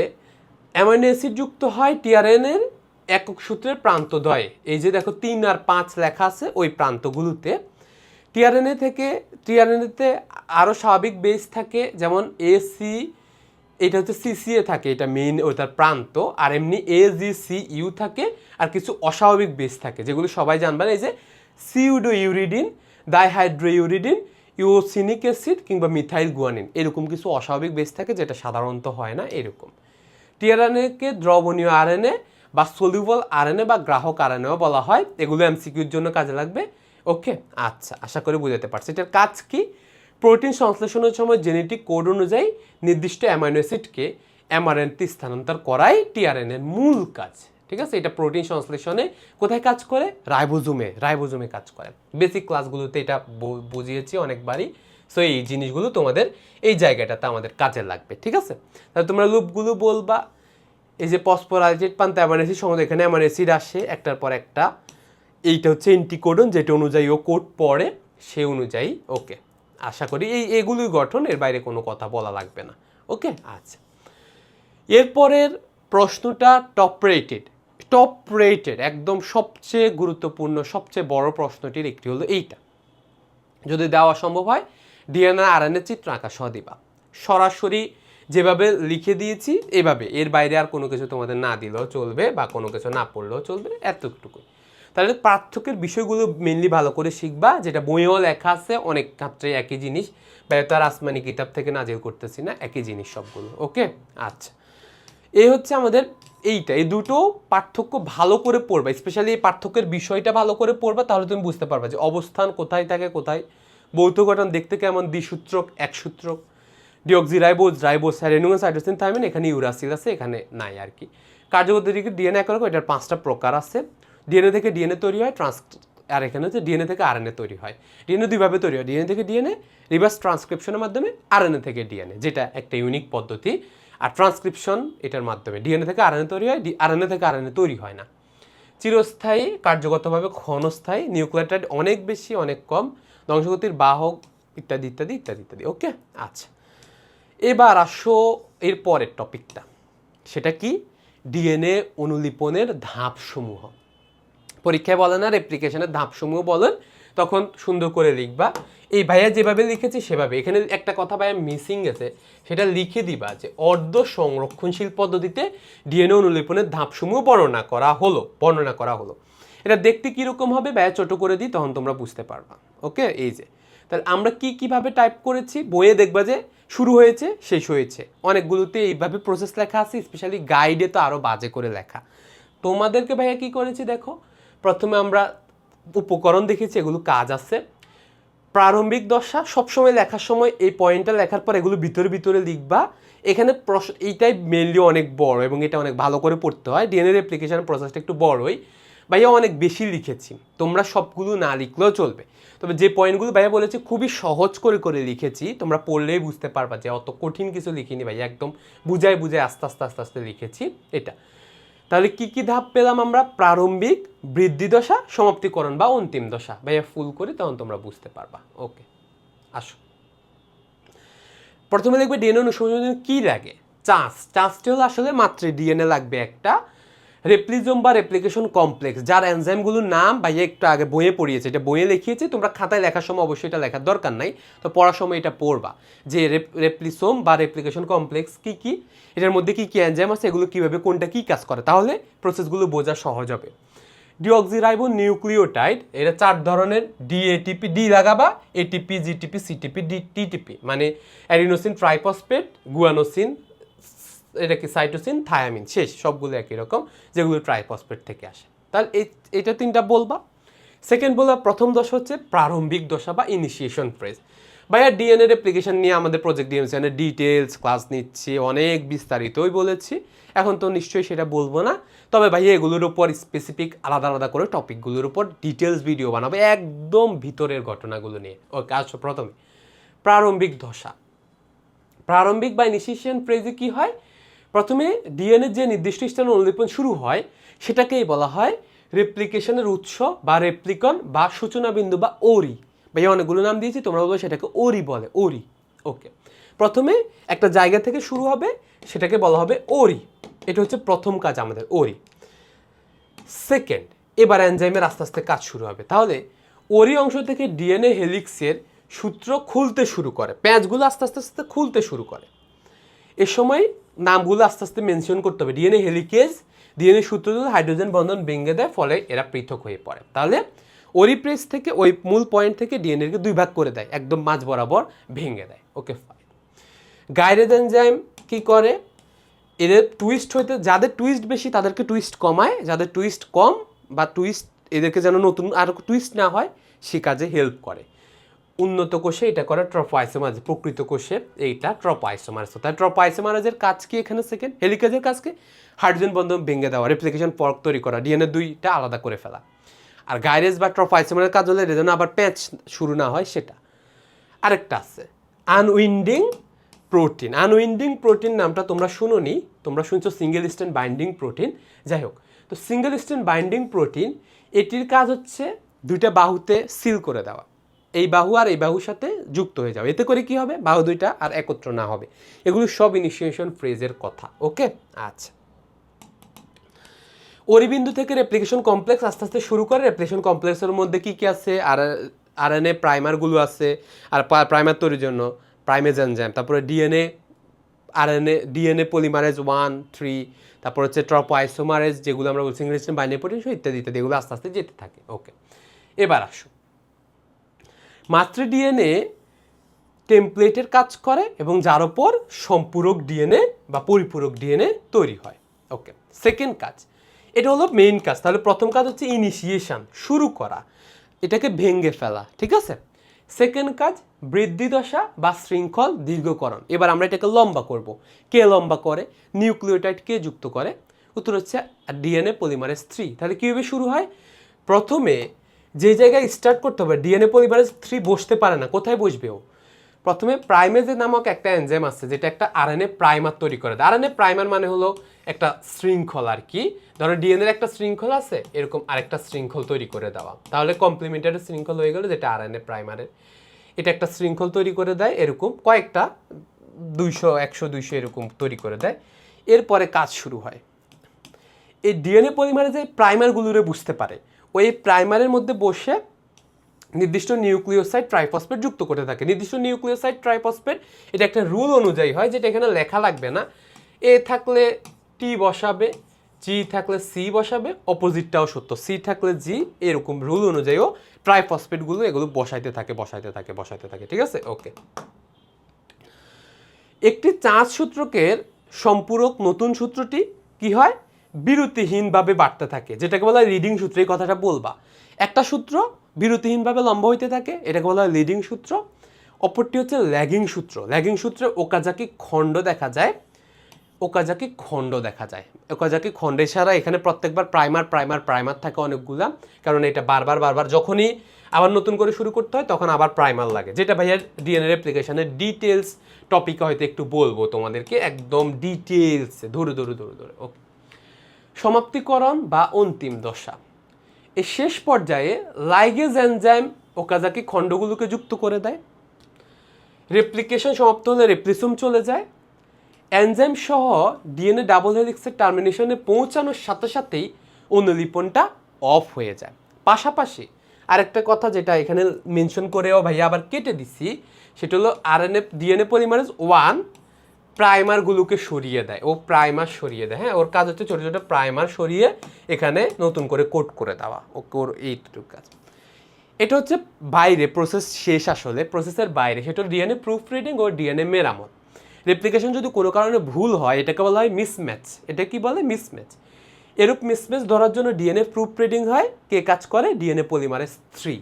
S1: অ্যামাইনো অ্যাসিড যুক্ত হয় টিআরএনএর একক সূত্রের প্রান্তদ্বয়ে, এই যে দেখো 3 আর 5 লেখা আছে ওই প্রান্তগুলোতে। টিআরএনএতে আরও স্বাভাবিক বেস থাকে, যেমন এসি, এটা হচ্ছে সিসিএ থাকে, এটা মেইন ওটার প্রান্ত, আর এমনি এজিসিইউ থাকে, আর কিছু অস্বাভাবিক বেস থাকে যেগুলো সবাই জানবেন, এই যে সিউডো ইউরিডিন, ডাইহাইড্রোইউরিডিন, ইউসিনিক অ্যাসিড কিংবা মিথাইল গুয়ানিন, এরকম কিছু অস্বাভাবিক বেস থাকে যেটা সাধারণত হয় না এরকম। টিআরএনএকে দ্রবণীয় আরএনএ বা সলিউবল আরএনএ বা গ্রাহক আরএনএও বলা হয়, এগুলো এমসিকিউর জন্য কাজে লাগবে। ওকে, আচ্ছা, আশা করি বুঝাতে পারছি। এটার কাজ কি? প্রোটিন সংশ্লেষণের সময় জেনেটিক কোড অনুযায়ী নির্দিষ্ট অ্যামাইনো অ্যাসিডকে এমআরএনএতে স্থানান্তর করাই টিআরএনএর মূল কাজ, ঠিক আছে? এটা প্রোটিন সংশ্লেষণে কোথায় কাজ করে? রাইবোজোমে কাজ করে। বেসিক ক্লাসগুলোতে এটা বুঝিয়েছি অনেকবারই। সো এই জিনিসগুলো তোমাদের এই জায়গাটাতে আমাদের কাজে লাগবে, ঠিক আছে? তাহলে তোমরা লুপগুলো বলবা, এই যে ফসফোরাইলেট পান্তা অ্যামাইনো অ্যাসিড সময় এখানে অ্যামাইনো অ্যাসিড আসে একটার পর একটা, এইটা হচ্ছে এন্টিকোডন, যেটা অনুযায়ী ও কোড পড়ে সে অনুযায়ী। ওকে, আশা করি এগুলোই গঠন, এর বাইরে কোনো কথা বলা লাগবে না। ওকে, আচ্ছা, এরপরের প্রশ্নটা টপ রেটেড একদম সবচেয়ে গুরুত্বপূর্ণ সবচেয়ে বড় প্রশ্নটির একটি হলো এইটা, যদি দেওয়া সম্ভব হয় ডিএনএ আরএনএ চিত্র আঁকা সহ দিবা। সরাসরি যেভাবে লিখে দিয়েছি এভাবে, এর বাইরে আর কোনো কিছু তোমাদের না দিলেও চলবে বা কোনো কিছু না পড়লেও চলবে, এতটুকুই। তাহলে পার্থক্যের বিষয়গুলো মেনলি ভালো করে শিখবা, যেটা বইয়েও লেখা আছে অনেক ক্ষেত্রে একই জিনিস, বা তার আসমানি কিতাব থেকে নাজিল করতেছি না, একই জিনিস সবগুলো। ওকে, আচ্ছা, এই হচ্ছে আমাদের এই দুটো পার্থক্য ভালো করে পড়বা, স্পেশালি এই পার্থক্যের বিষয়টা ভালো করে পড়বা, তাহলে তুমি বুঝতে পারবা যে অবস্থান কোথায় থাকে কোথায়, ভৌত গঠন দেখতে কেমন, দ্বিসূত্রক একসূত্রক, ডিঅক্সিরাইবোজ রাইবোসাইরিনোজ সাইটোসিন থাইমিন, এখানে ইউরাসিল আছে, এখানে নাই আর কি। কার্যপদ্ধতি ডিএনএ একরকম, এটার 5টা প্রকার আছে। ডিএনএ থেকে ডিএনএ তৈরি হয়, আর এখানে হচ্ছে ডিএনএ থেকে আরএনএ তৈরি হয়। ডিএনএ দুইভাবে তৈরি হয়, ডিএনএ থেকে ডিএনএ, রিভার্স ট্রান্সক্রিপশনের মাধ্যমে আরএনএ থেকে ডিএনএ, যেটা একটা ইউনিক পদ্ধতি। আর ট্রান্সক্রিপশন এটার মাধ্যমে ডিএনএ থেকে আরএনএ তৈরি হয়, আরএনএ থেকে আরএনএ তৈরি হয় না। চিরস্থায়ী, কার্যগতভাবে ক্ষণস্থায়ী, নিউক্লিওটাইড অনেক বেশি অনেক কম, ধ্বংসগতির বাহক ইত্যাদি ইত্যাদি ইত্যাদি ইত্যাদি। ওকে, আচ্ছা, এবার আসো এর পরের টপিকটা, সেটা কি? ডিএনএ অনুলিপনের ধাপসমূহ। পরীক্ষায় বলেন আর রেপ্লিকেশনের ধাপসমূহ বলেন, তখন সুন্দর করে লিখবা। এই ভাইয়া যেভাবে লিখেছি সেভাবে, এখানে একটা কথা ভাইয়া মিসিং গেছে, সেটা লিখে দিবা যে অর্ধ সংরক্ষণশীল পদ্ধতিতে ডিএনএ অনুলিপনের ধাপসমূহ বর্ণনা করা হলো। এটা দেখতে কীরকম হবে ভাইয়া ছোট করে দিই, তখন তোমরা বুঝতে পারবা। ওকে, এই যে তাহলে আমরা কিভাবে টাইপ করেছি, বইয়ে দেখবা যে শুরু হয়েছে শেষ হয়েছে, অনেকগুলোতে এইভাবে প্রসেস লেখা আছে, স্পেশালি গাইডে তো আরও বাজে করে লেখা। তোমাদেরকে ভাইয়া কি করেছি দেখো, প্রথমে আমরা উপকরণ দেখেছি, এগুলো কাজ আছে। প্রারম্ভিক দশা সবসময় লেখার সময় এই পয়েন্টটা লেখার পর এগুলো ভিতরে লিখবা। এখানে এইটাই মেনলি অনেক বড় এবং এটা অনেক ভালো করে পড়তে হয়, ডিএনএ রেপ্লিকেশন প্রসেসটা একটু বড়ই। ভাইয়া অনেক বেশি লিখেছি, তোমরা সবগুলো না লিখলেও চলবে, তবে যে পয়েন্টগুলো ভাইয়া বলেছি খুবই সহজ করে লিখেছি, তোমরা পড়লেই বুঝতে পারবা যে অত কঠিন কিছু লিখিনি ভাইয়া, একদম বুঝায় আস্তে লিখেছি এটা। তাহলে কি ধাপ পেলাম আমরা? প্রারম্ভিক, বৃদ্ধি দশা, সমাপ্তিকরণ বা অন্তিম দশা। ভাইয়া ফুল করি, তখন তোমরা বুঝতে পারবা। ওকে, আসো, প্রথমে লিখবে ডিএনএ অনুসংযোজন কি লাগে। চান্সটি হলো আসলে মাত্র ডিএনএ লাগবে একটা, রেপ্লিজোম বা রেপ্লিকেশন কমপ্লেক্স, যার এনজাইমগুলোর নাম ভাইয়া একটু আগে বইয়ে পড়িয়েছে, এটা বইয়ে লিখিয়েছে, তোমরা খাতায় লেখার সময় অবশ্যই এটা লেখার দরকার নাই, তো পড়ার সময় এটা পড়বা যে রেপ্লিসোম বা রেপ্লিকেশন কমপ্লেক্স কি, এটার মধ্যে কি এনজাইম আছে, এগুলো কীভাবে কোনটা কী কাজ করে, তাহলে প্রসেসগুলো বোঝা সহজ হবে। ডিঅক্সিরাইবো নিউক্লিওটাইড, এটা 4 ধরনের, ডিএটিপি, ডি লাগাবা, এটিপি, জিটিপি, সিটিপি, টিটিপি, মানে অ্যাডিনোসিন ট্রাইফসফেট, গুয়ানোসিন, এটা কি সাইটোসিন, থায়ামিন, শেষ, সবগুলো একই রকম, যেগুলো ট্রাইফসফেট থেকে আসে। তাহলে এটা 3টা বলবা। সেকেন্ড বলা প্রথম দশা হচ্ছে প্রারম্ভিক দশা বা ইনিশিয়েশন ফেজ। ভাইয়া ডিএনএ রেপ্লিকেশন নিয়ে আমাদের প্রজেক্ট ডিএমসি ডিটেলস ক্লাস নিচ্ছি, অনেক বিস্তারিতই বলেছি, এখন তো নিশ্চয়ই সেটা বলবো না। তবে ভাইয়া এগুলোর উপর স্পেসিফিক আলাদা আলাদা করে টপিকগুলোর উপর ডিটেলস ভিডিও বানাবো একদম ভিতরের ঘটনাগুলো নিয়ে। ওকে, আসো প্রথমে প্রারম্ভিক দশা। প্রারম্ভিক বা ইনিশিয়েশন ফেজে কি হয়, প্রথমে ডিএনএ যে নির্দিষ্ট স্থানে অনুলিপন শুরু হয় সেটাকেই বলা হয় রেপ্লিকেশনের উৎস বা রেপ্লিকন বা সূচনা বিন্দু বা ওরি। ভাইয়া অনেকগুলো নাম দিয়েছি, তোমরা বলবো সেটাকে ওরি বলে, ওরি। ওকে, প্রথমে একটা জায়গা থেকে শুরু হবে, সেটাকে বলা হবে ওরি। এটা হচ্ছে প্রথম কাজ আমাদের, ওরি। সেকেন্ড, এবার এনজাইমের আস্তে আস্তে কাজ শুরু হবে। তাহলে ওরি অংশ থেকে ডিএনএ হেলিক্সের সূত্র খুলতে শুরু করে, প্যাঁচগুলো আস্তে আস্তে আস্তে খুলতে শুরু করে। এ সময় নামগুলো আস্তে আস্তে মেনশন করতে হবে। ডিএনএ হেলিকেজ ডিএনএ সূত্রগুলো হাইড্রোজেন বন্ধন ভেঙে দেয়, ফলে এরা পৃথক হয়ে পড়ে। তাহলে ওরিপ্রেস থেকে ওই মূল পয়েন্ট থেকে ডিএনএকে দুই ভাগ করে দেয়, একদম মাঝ বরাবর ভেঙে দেয়। Okay fine. গাইরেজ এনজাইম কি করে, এদের টুইস্ট হইতে, যাদের টুইস্ট বেশি তাদেরকে টুইস্ট কমায়, যাদের টুইস্ট কম বা টুইস্ট এদেরকে যেন নতুন আর টুইস্ট না হয় সে কাজে হেল্প করে। উন্নত কোষে এটা করে ট্রপোআইসোমারেজ, প্রকৃত কোষে এইটা ট্রপোআইসোমারেজ। তাই ট্রপোআইসোমারেজের কাজ কি এখানে, সেকেন্ড হেলিকেজের কাজ কি, হাইড্রোজেন বন্ধন ভেঙে দেওয়া, রেপ্লিকেশন ফর্ক তৈরি করা, ডিএনএ দুইটা আলাদা করে ফেলা। আর গাইরেজ বা ট্রপোআইসোমারের কাজ হলে যেন আবার প্যাচ শুরু না হয় সেটা। আরেকটা আছে আনউইন্ডিং প্রোটিন। আনউইন্ডিং প্রোটিন নামটা তোমরা শুনোনি, তোমরা শুনছো সিঙ্গেল স্ট্র্যান্ড বাইন্ডিং প্রোটিন। যাই হোক, তো সিঙ্গেল স্ট্র্যান্ড বাইন্ডিং প্রোটিন এটির কাজ হচ্ছে দুইটা বাহুতে সিল করে দেওয়া, এই বাহু আর এই বাহুর সাথে যুক্ত হয়ে যাবে। এতে করে কি হবে, বাহু দুইটা আর একত্র না হবে। এগুলো সব ইনিশিয়েশন ফ্রেজের কথা। ওকে, আচ্ছা। ওরিবিন্দু থেকে রেপ্লিকেশন কমপ্লেক্স আস্তে আস্তে শুরু করে। রেপ্লিকেশন কমপ্লেক্সের মধ্যে কি কি আছে, আরএনএ প্রাইমারগুলো আছে, আর প্রাইমার তৈরির জন্য প্রাইমেজ এনজাইম, তারপরে ডিএনএ ডিএনএ পলিমারেজ 1, 3, তারপর হচ্ছে ট্রপোআইসোমারেজ যেগুলো আমরা বলছি ইংলিশ বাইন্ডিং প্রোটিন ইত্যাদি ইত্যাদি, এগুলো আস্তে আস্তে যেতে থাকে। ওকে, এবার আসো, মাতৃ ডিএনএ টেমপ্লেটের কাজ করে এবং যার ওপর সম্পূরক ডিএনএ বা পরিপূরক ডিএনএ তৈরি হয়। ওকে, সেকেন্ড কাজ, এটা হলো মেইন কাজ। তাহলে প্রথম কাজ হচ্ছে ইনিশিয়েশন, শুরু করা, এটাকে ভেঙে ফেলা, ঠিক আছে। সেকেন্ড কাজ বৃদ্ধি দশা বা শৃঙ্খল দীর্ঘকরণ। এবার আমরা এটাকে লম্বা করব। কে লম্বা করে, নিউক্লিওটাইড কে যুক্ত করে, উত্তর হচ্ছে ডিএনএ পলিমারেজ 3। তাহলে কীভাবে শুরু হয়, প্রথমে যে জায়গায় স্টার্ট করতে হবে, ডিএনএ পলিমারেজ 3 বসতে পারে না, কোথায় বসবে ও, প্রথমে প্রাইমেজ নামক একটা এনজাইম আছে যেটা একটা আরএনএ প্রাইমার তৈরি করে দেয়। আরএনএ প্রাইমার মানে হলো একটা শৃঙ্খল আর কি, ধরো ডিএনএর একটা শৃঙ্খল আছে, এরকম আরেকটা শৃঙ্খল তৈরি করে দেওয়া, তাহলে কমপ্লিমেন্টারি শৃঙ্খল হয়ে গেল যেটা আরএনএ প্রাইমারের। এটা একটা শৃঙ্খল তৈরি করে দেয়, এরকম কয়েকটা 200, 100, 200 এরকম তৈরি করে দেয়। এরপরে কাজ শুরু হয়, এই ডিএনএ পলিমারে যে প্রাইমারগুলোরে বুঝতে পারে, ওই প্রাইমারের মধ্যে বসে নির্দিষ্ট নিউক্লিওসাইড ট্রাইফসফেট যুক্ত করতে থাকে। নির্দিষ্ট নিউক্লিওসাইড ট্রাইফসফেট এটা একটা রুল অনুযায়ী হয়, যেটা এখানে লেখা লাগবে না। এ থাকলে টি বসাবে, জি থাকলে সি বসাবে, অপোজিটটাও সত্য, সি থাকলে জি, এরকম রুল অনুযায়ীও ট্রাইফসফেটগুলো এগুলো বসাইতে থাকে, ঠিক আছে। ওকে, একটি 4 সূত্রকের সম্পূরক নতুন সূত্রটি কি হয়, বিরতিহীনভাবে বাড়তে থাকে, যেটাকে বলা হয় লিডিং সূত্র। এই কথাটা বলবা, একটা সূত্র বিরতিহীনভাবে লম্বা হইতে থাকে, এটাকে বলা হয় লিডিং সূত্র। অপরটি হচ্ছে ল্যাগিং সূত্র। ল্যাগিং সূত্রে ওকাজাকি খণ্ড দেখা যায়, ওকাজাকি খণ্ড এছাড়া এখানে প্রত্যেকবার প্রাইমার থাকে অনেকগুলা, কারণ এটা বারবার যখনই আবার নতুন করে শুরু করতে হয় তখন আবার প্রাইমার লাগে, যেটা ভাইয়া ডিএনএ রেপ্লিকেশনের ডিটেলস টপিকে হয়তো একটু বলবো তোমাদেরকে, একদম ডিটেলসে ধরে। ওকে, সমাপ্তিকরণ বা অন্তিম দশা। এই শেষ পর্যায়ে লাইগেজ এনজাইম ওকাজাকি খণ্ডগুলোকে যুক্ত করে দেয়। রেপ্লিকেশন সমাপ্ত হলে রেপ্লিসোম চলে যায়। এনজাইম সহ ডিএনএ ডাবল হেলিক্সের টার্মিনেশনে পৌঁছানোর সাথে সাথেই অনুলিপনটা অফ হয়ে যায়। পাশাপাশি আরেকটা কথা যেটা এখানে মেনশন করেও ভাইয়া আবার কেটে দিছি, সেটা হলো ডিএনএ পলিমারেজ 1 প্রাইমারগুলোকে সরিয়ে দেয়, ও প্রাইমার সরিয়ে দেয়। হ্যাঁ, ওর কাজ হচ্ছে ছোটো ছোটো প্রাইমার সরিয়ে এখানে নতুন করে কোট করে দেওয়া, ওর এইটুকু কাজ। এটা হচ্ছে বাইরে, প্রসেস শেষ, আসলে প্রসেসের বাইরে, সেটা ডিএনএ প্রুফ রিডিং ও ডিএনএ মেরামত। রেপ্লিকেশন যদি কোনো কারণে ভুল হয় এটাকে বলা হয় মিসম্যাচ। এটা কি বলে, মিসম্যাচ। এরূপ মিসম্যাচ ধরার জন্য ডিএনএ প্রুফ রিডিং হয়, কে কাজ করে? DNA polymerase 3।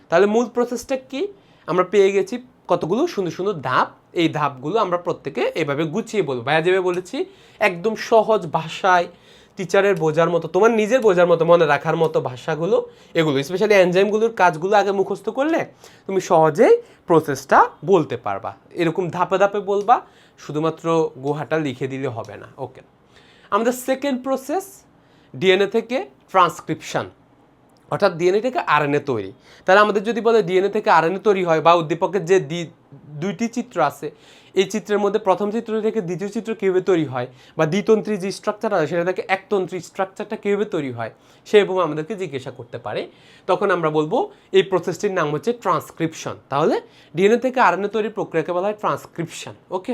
S1: তাহলে মূল প্রসেসটা কি? আমরা পেয়ে গেছি কতগুলো সুন্দর সুন্দর ধাপ। এই ধাপগুলো আমরা প্রত্যেকে এভাবে গুছিয়ে বলবো। ভাইয়া যেভাবে বলেছি একদম সহজ ভাষায়, টিচারের বোঝার মতো, তোমার নিজের বোঝার মতো, মনে রাখার মতো ভাষাগুলো এগুলো, স্পেশালি এনজাইমগুলোর কাজগুলো আগে মুখস্থ করলে তুমি সহজেই প্রসেসটা বলতে পারবা। এরকম ধাপে ধাপে বলবা, শুধুমাত্র গুহাটা লিখে দিলে হবে না। ওকে, আমাদের সেকেন্ড প্রসেস ডিএনএ থেকে ট্রান্সক্রিপশন, অর্থাৎ ডিএনএ থেকে আরএনএ তৈরি। তাহলে আমাদের যদি বলে ডিএনএ থেকে আরএনএ তৈরি হয় বা উদ্দীপকের যে দুইটি চিত্র আছে, এই চিত্রের মধ্যে প্রথম চিত্র থেকে দ্বিতীয় চিত্র কীভাবে তৈরি হয়, বা দ্বিতন্ত্রী যে স্ট্রাকচার আছে সেটা থেকে একতন্ত্রী স্ট্রাকচারটা কীভাবে তৈরি হয়, সে এবং আমাদেরকে জিজ্ঞাসা করতে পারে। তখন আমরা বলবো এই প্রসেসটির নাম হচ্ছে ট্রান্সক্রিপশন। তাহলে ডিএনএ থেকে আরএনএ তৈরির প্রক্রিয়াকে বলা হয় ট্রান্সক্রিপশন। ওকে,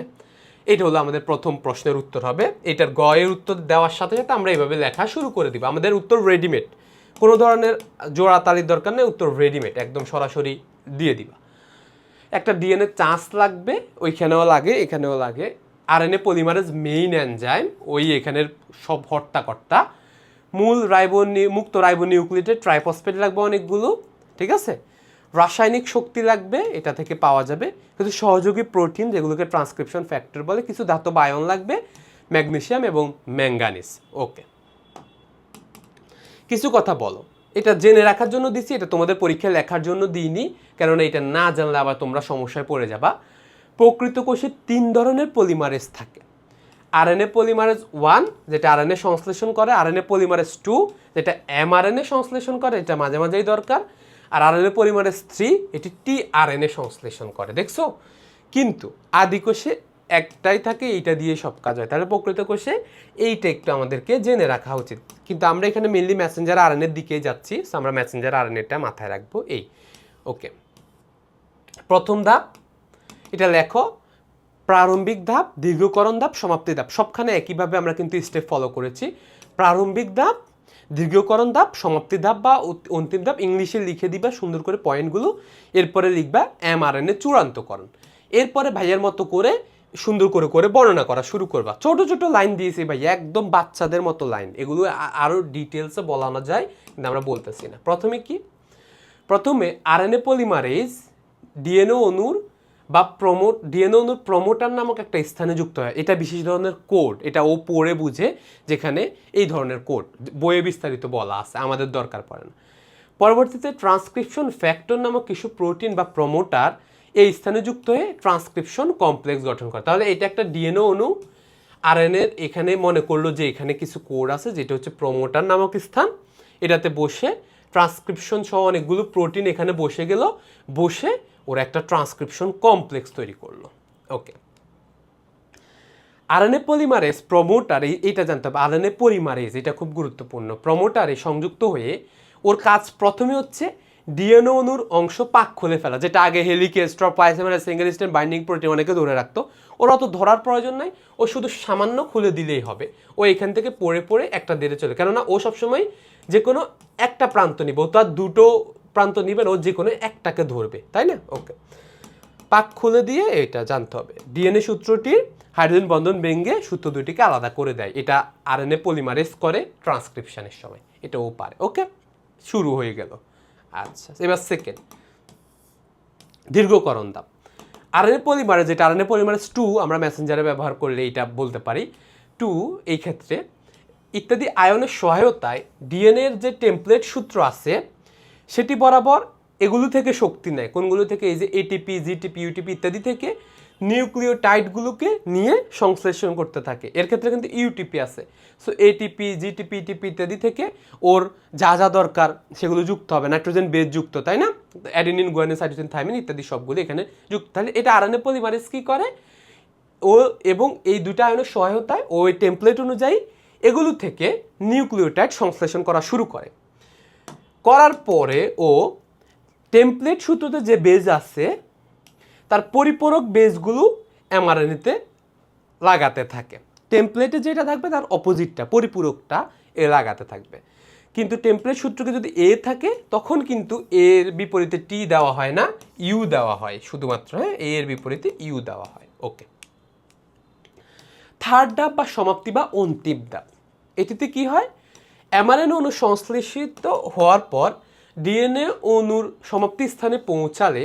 S1: এটা হলো আমাদের প্রথম প্রশ্নের উত্তর হবে। এটার গ এর উত্তর দেওয়ার সাথে সাথে আমরা এইভাবে লেখা শুরু করে দিব। আমাদের উত্তর রেডিমেড, কোনো ধরনের জোড়াতালির দরকার নেই, উত্তর রেডিমেড, একদম সরাসরি দিয়ে দিবা। একটা ডিএনএ চান্স লাগবে, ওইখানেও লাগে এখানেও লাগে। আরএনএ পলিমারেজ মেইন এনজাইম, ওই এখানের সব হর্তাকর্তা। মূল মুক্ত রাইবোনিউক্লিয়েটেড ট্রাইফসফেট লাগবে অনেকগুলো, ঠিক আছে। রাসায়নিক শক্তি লাগবে, এটা থেকে পাওয়া যাবে কিছু সহযোগী প্রোটিন যেগুলোকে ট্রান্সক্রিপশন ফ্যাক্টর বলে, কিছু ধাতব আয়ন লাগবে, ম্যাগনেসিয়াম এবং ম্যাঙ্গানিজ। ওকে, কিছু কথা বলো। এটা জেনে রাখার জন্য দিছি, এটা তোমাদের পরীক্ষায় লেখার জন্য দিইনি, কেননা এটা না জানলে আবার তোমরা সমস্যায় পড়ে যাবা। প্রকৃত কোষে 3 ধরনের পলিমারেজ থাকে। আরএনএ পলিমারেজ 1 যেটা আরএনএ সংশ্লেষণ করে, আরএনএ পলিমারেজ 2 যেটা এমআরএনএ সংশ্লেষণ করে, এটা মাঝে মাঝেই দরকার, আর আরএনএ পলিমারেজ 3 এটি টিআরএনএ সংশ্লেষণ করে। দেখছো, কিন্তু আদি কোষে একটাই থাকে, এইটা দিয়ে সব কাজ হয়। তাহলে প্রকৃত কোষে এইটা একটু আমাদেরকে জেনে রাখা উচিত। কিন্তু আমরা এখানে মেনলি মেসেঞ্জার আরএনএর দিকেই যাচ্ছি, সো আমরা মেসেঞ্জার আরএনএটা মাথায় রাখবো। এই ওকে, প্রথম ধাপ এটা লেখো, প্রারম্ভিক ধাপ, দীর্ঘকরণ ধাপ, সমাপ্তি ধাপ, সবখানে একইভাবে আমরা কিন্তু স্টেপ ফলো করেছি। প্রারম্ভিক ধাপ, দীর্ঘকরণ ধাপ, সমাপ্তি ধাপ বা অন্তিম ধাপ ইংলিশে লিখে দিবা সুন্দর করে পয়েন্টগুলো। এরপরে লিখবা এমআরএনএ চূড়ান্তকরণ। এরপরে ভাইয়ের মতো করে সুন্দর করে করে বর্ণনা করা শুরু করবা। ছোট ছোট লাইন দিয়েছি ভাই, একদম বাচ্চাদের মতো লাইন, এগুলো আরও ডিটেলসে বলানো যায় কিন্তু আমরা বলতেছি না। প্রথমে কি? প্রথমে আরএনএ পলিমারেজ ডিএনএ অণুর বা ডিএনএ অণুর প্রমোটার নামক একটা স্থানে যুক্ত হয়। এটা বিশেষ ধরনের কোড, এটা ও পড়ে বুঝে, যেখানে এই ধরনের কোড বইয়ে বিস্তারিত বলা আছে, আমাদের দরকার পড়ে না। পরবর্তীতে ট্রান্সক্রিপশন ফ্যাক্টর নামক কিছু প্রোটিন বা প্রমোটার এই স্থানে যুক্ত হয়ে ট্রান্সক্রিপশন কমপ্লেক্স গঠন করে। তাহলে এটা একটা ডিএনএ অণু, আরএনএর এখানে মনে করলো যে এখানে কিছু কোড আছে যেটা হচ্ছে প্রমোটার নামক স্থান, এটাতে বসে ট্রান্সক্রিপশন সহ অনেকগুলো প্রোটিন এখানে বসে গেল, বসে ওরা একটা ট্রান্সক্রিপশন কমপ্লেক্স তৈরি করলো। ওকে, আরএনএ পলিমারেজ প্রমোটার, এইটা জানতে হবে, আরএনএ পলিমারেজ এটা খুব গুরুত্বপূর্ণ। প্রমোটারে সংযুক্ত হয়ে ওর কাজ প্রথমে হচ্ছে ডিএনএ অণুর অংশ পাক খুলে ফেলা, যেটা আগে হেলিকেজ, স্টপ, পাইসেমার, সিঙ্গেল স্ট্র্যান্ড বাইন্ডিং প্রোটিন অনেকে ধরে রাখতো, ওর অত ধরার প্রয়োজন নাই, ও শুধু সামান্য খুলে দিলেই হবে। ও এখান থেকে পড়ে পড়ে একটা দেড়ে চলে, কেননা ও সবসময় যে কোনো একটা প্রান্ত নিবে, ও তো আর দুটো প্রান্ত নিবে না, ও যে কোনো একটাকে ধরবে, তাই না? ওকে, পাক খুলে দিয়ে এটা জানতে হবে। ডিএনএ সূত্রটির হাইড্রোজেন বন্ধন ভেঙে সূত্র দুটিকে আলাদা করে দেয়, এটা আরএনএ পলিমারেজ করে ট্রান্সক্রিপশনের সময়, এটাও পারে। ওকে, শুরু হয়ে গেল। আচ্ছা, এবার সেকেন্ড, দীর্ঘকরণ ধাপ। আরএনএ পলিমারেজ, যেটা আরএনএ পলিমারেজ 2 আমরা মেসেঞ্জারে ব্যবহার করলে এটা বলতে পারি। 2 এই ক্ষেত্রে ইত্যাদি আয়নের সহায়তায় ডিএনএর যে টেমপ্লেট সূত্র আছে সেটি বরাবর এগুলো থেকে শক্তি নেয়। কোনগুলো থেকে? এই যে এটিপি, জিটিপি, ইউটিপি ইত্যাদি থেকে নিউক্লিওটাইডগুলোকে নিয়ে সংশ্লেষণ করতে থাকে। এর ক্ষেত্রে কিন্তু ইউটিপি আছে, সো এটিপি, জিটিপি, ইটিপি ইত্যাদি থেকে ওর যা যা দরকার সেগুলো যুক্ত হবে, নাইট্রোজেন বেস যুক্ত, তাই না? অ্যাডেনিন, গুয়ানিন, সাইটোসিন, থাইমিন ইত্যাদি সবগুলো এখানে যুক্ত। তাহলে এটা আরএনএ পলিমারেজ কী করে? ও এবং এই দুটো আয়নের সহায়তায় ওই টেমপ্লেট অনুযায়ী এগুলো থেকে নিউক্লিওটাইড সংশ্লেষণ করা শুরু করে। করার পরে ও টেমপ্লেট সূত্রতে যে বেজ আছে তার পরিপূরক বেজগুলো এমআরএনএতে লাগাতে থাকে। টেমপ্লেটে যেটা থাকবে তার অপোজিটটা, পরিপূরকটা এ লাগাতে থাকবে। কিন্তু টেমপ্লেট সূত্রকে যদি এ থাকে তখন কিন্তু এর বিপরীতে টি দেওয়া হয় না, ইউ দেওয়া হয় শুধুমাত্র। হ্যাঁ, এর বিপরীতে ইউ দেওয়া হয়। ওকে, থার্ড ধাপ বা সমাপ্তি বা অন্তিম ধাপ, এটিতে কি হয়? এমআরএনএ অণু সংশ্লেষিত হওয়ার পর ডিএনএ অণুর সমাপ্তি স্থানে পৌঁছালে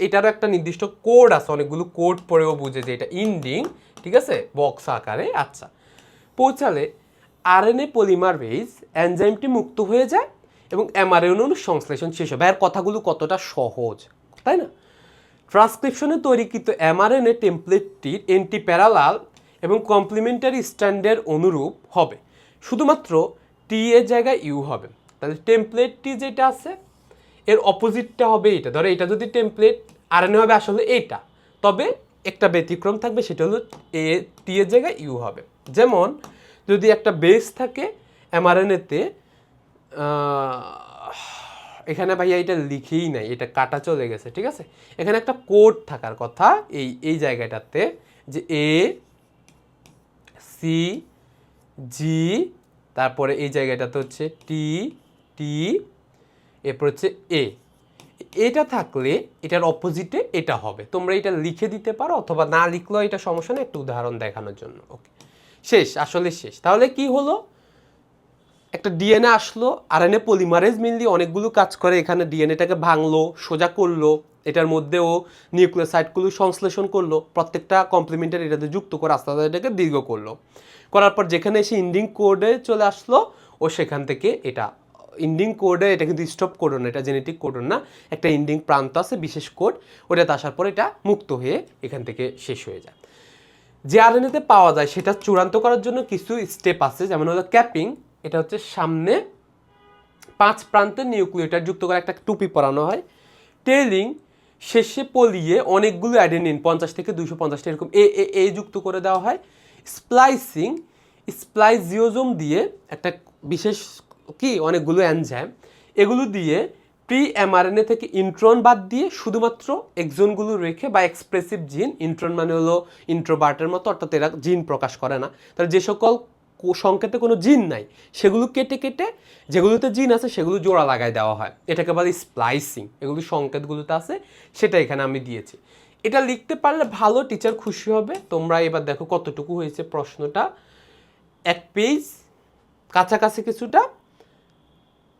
S1: এটারও একটা নির্দিষ্ট কোড আছে, অনেকগুলো কোড পড়েও বুঝে যে এটা ইন্ডিং, ঠিক আছে, বক্স আকারে। আচ্ছা, পৌঁছালে আরএনএ পলিমারেজ এনজাইমটি মুক্ত হয়ে যায় এবং এমআরএনএ অণুর সংশ্লেষণ শেষ হবে। এর কথাগুলো কতটা সহজ, তাই না? ট্রান্সক্রিপশনে তৈরিকৃত এমআরএনএ টেমপ্লেটটির অ্যান্টিপ্যারালাল এবং কমপ্লিমেন্টারি স্ট্যান্ডের অনুরূপ হবে, শুধুমাত্র টি এর জায়গায় ইউ হবে। তাহলে টেমপ্লেটটি যেটা আছে এর অপোজিটটা হবে এটা। ধরো এটা যদি টেমপ্লেট, আরএনএ হবে আসলে এইটা, তবে একটা ব্যতিক্রম থাকবে, সেটা হলো টি এর জায়গায় ইউ হবে। যেমন যদি একটা বেস থাকে এমআরএনএতে, এখানে ভাইয়া এটা লিখেই নাই, এটা কাটা চলে গেছে, ঠিক আছে। এখানে একটা কোড থাকার কথা এই জায়গাটাতে, যে এ সি জি, তারপরে এই জায়গাটাতে হচ্ছে টি টি, এরপর হচ্ছে এটা থাকলে এটার অপোজিটে এটা হবে। তোমরা এটা লিখে দিতে পারো অথবা না লিখলেও এটা সমস্যা নেই, একটা উদাহরণ দেখানোর জন্য। ওকে, শেষ, আসলে শেষ। তাহলে কি হলো, একটা ডিএনএ আসলো, আরএনএ পলিমারেজ মেনলি অনেকগুলো কাজ করে। এখানে ডিএনএটাকে ভাঙলো, সোজা করলো, এটার মধ্যেও নিউক্লিওসাইডগুলো সংশ্লেষণ করলো, প্রত্যেকটা কমপ্লিমেন্টারি এটাতে যুক্ত করে আস্তে আস্তে এটাকে দীর্ঘ করলো। করার পর যেখানে এসে ইন্ডিং কোডে চলে আসলো, ও সেখান থেকে এটা ইন্ডিং কোডে, এটা কিন্তু স্টপ কোডন, এটা জেনেটিক কোডন না, একটা ইন্ডিং প্রান্ত আছে, বিশেষ কোড, ওটাতে আসার পর এটা মুক্ত হয়ে এখান থেকে শেষ হয়ে যায়। যে আরএনএতে পাওয়া যায় সেটা চূড়ান্ত করার জন্য কিছু স্টেপ আছে, যেমন হলো ক্যাপিং। এটা হচ্ছে সামনে 5 প্রান্তের নিউক্লিওটাইড যুক্ত করে একটা টুপি পরানো হয়। টেইলিং, শেষে পলিয়ে অনেকগুলো অ্যাডেনিন 50 থেকে 250 এরকম এ যুক্ত করে দেওয়া হয়। স্প্লাইসিং, স্প্লাইজিওজোম দিয়ে একটা বিশেষ অনেকগুলো এনজাইম, এগুলো দিয়ে প্রি এমআরএনএ থেকে ইন্ট্রন বাদ দিয়ে শুধুমাত্র এক্সনগুলো রেখে, বা এক্সপ্রেসিভ জিন, ইন্ট্রন মানে হলো ইন্ট্রোবার্টের মতো, অর্থাৎ এরা জিন প্রকাশ করে না, তাহলে যে সকল সংকেতে কোনো জিন নাই সেগুলো কেটে কেটে যেগুলোতে জিন আছে সেগুলো জোড়া লাগাই দেওয়া হয়, এটাকে বলে স্প্লাইসিং। এগুলো সংকেতগুলোতে আছে, সেটা এখানে আমি দিয়েছি। এটা লিখতে পারলে ভালো, টিচার খুশি হবে। তোমরা এবার দেখো কতটুকু হয়েছে প্রশ্নটা, 1 পেজ কাছাকাছি কিছুটা,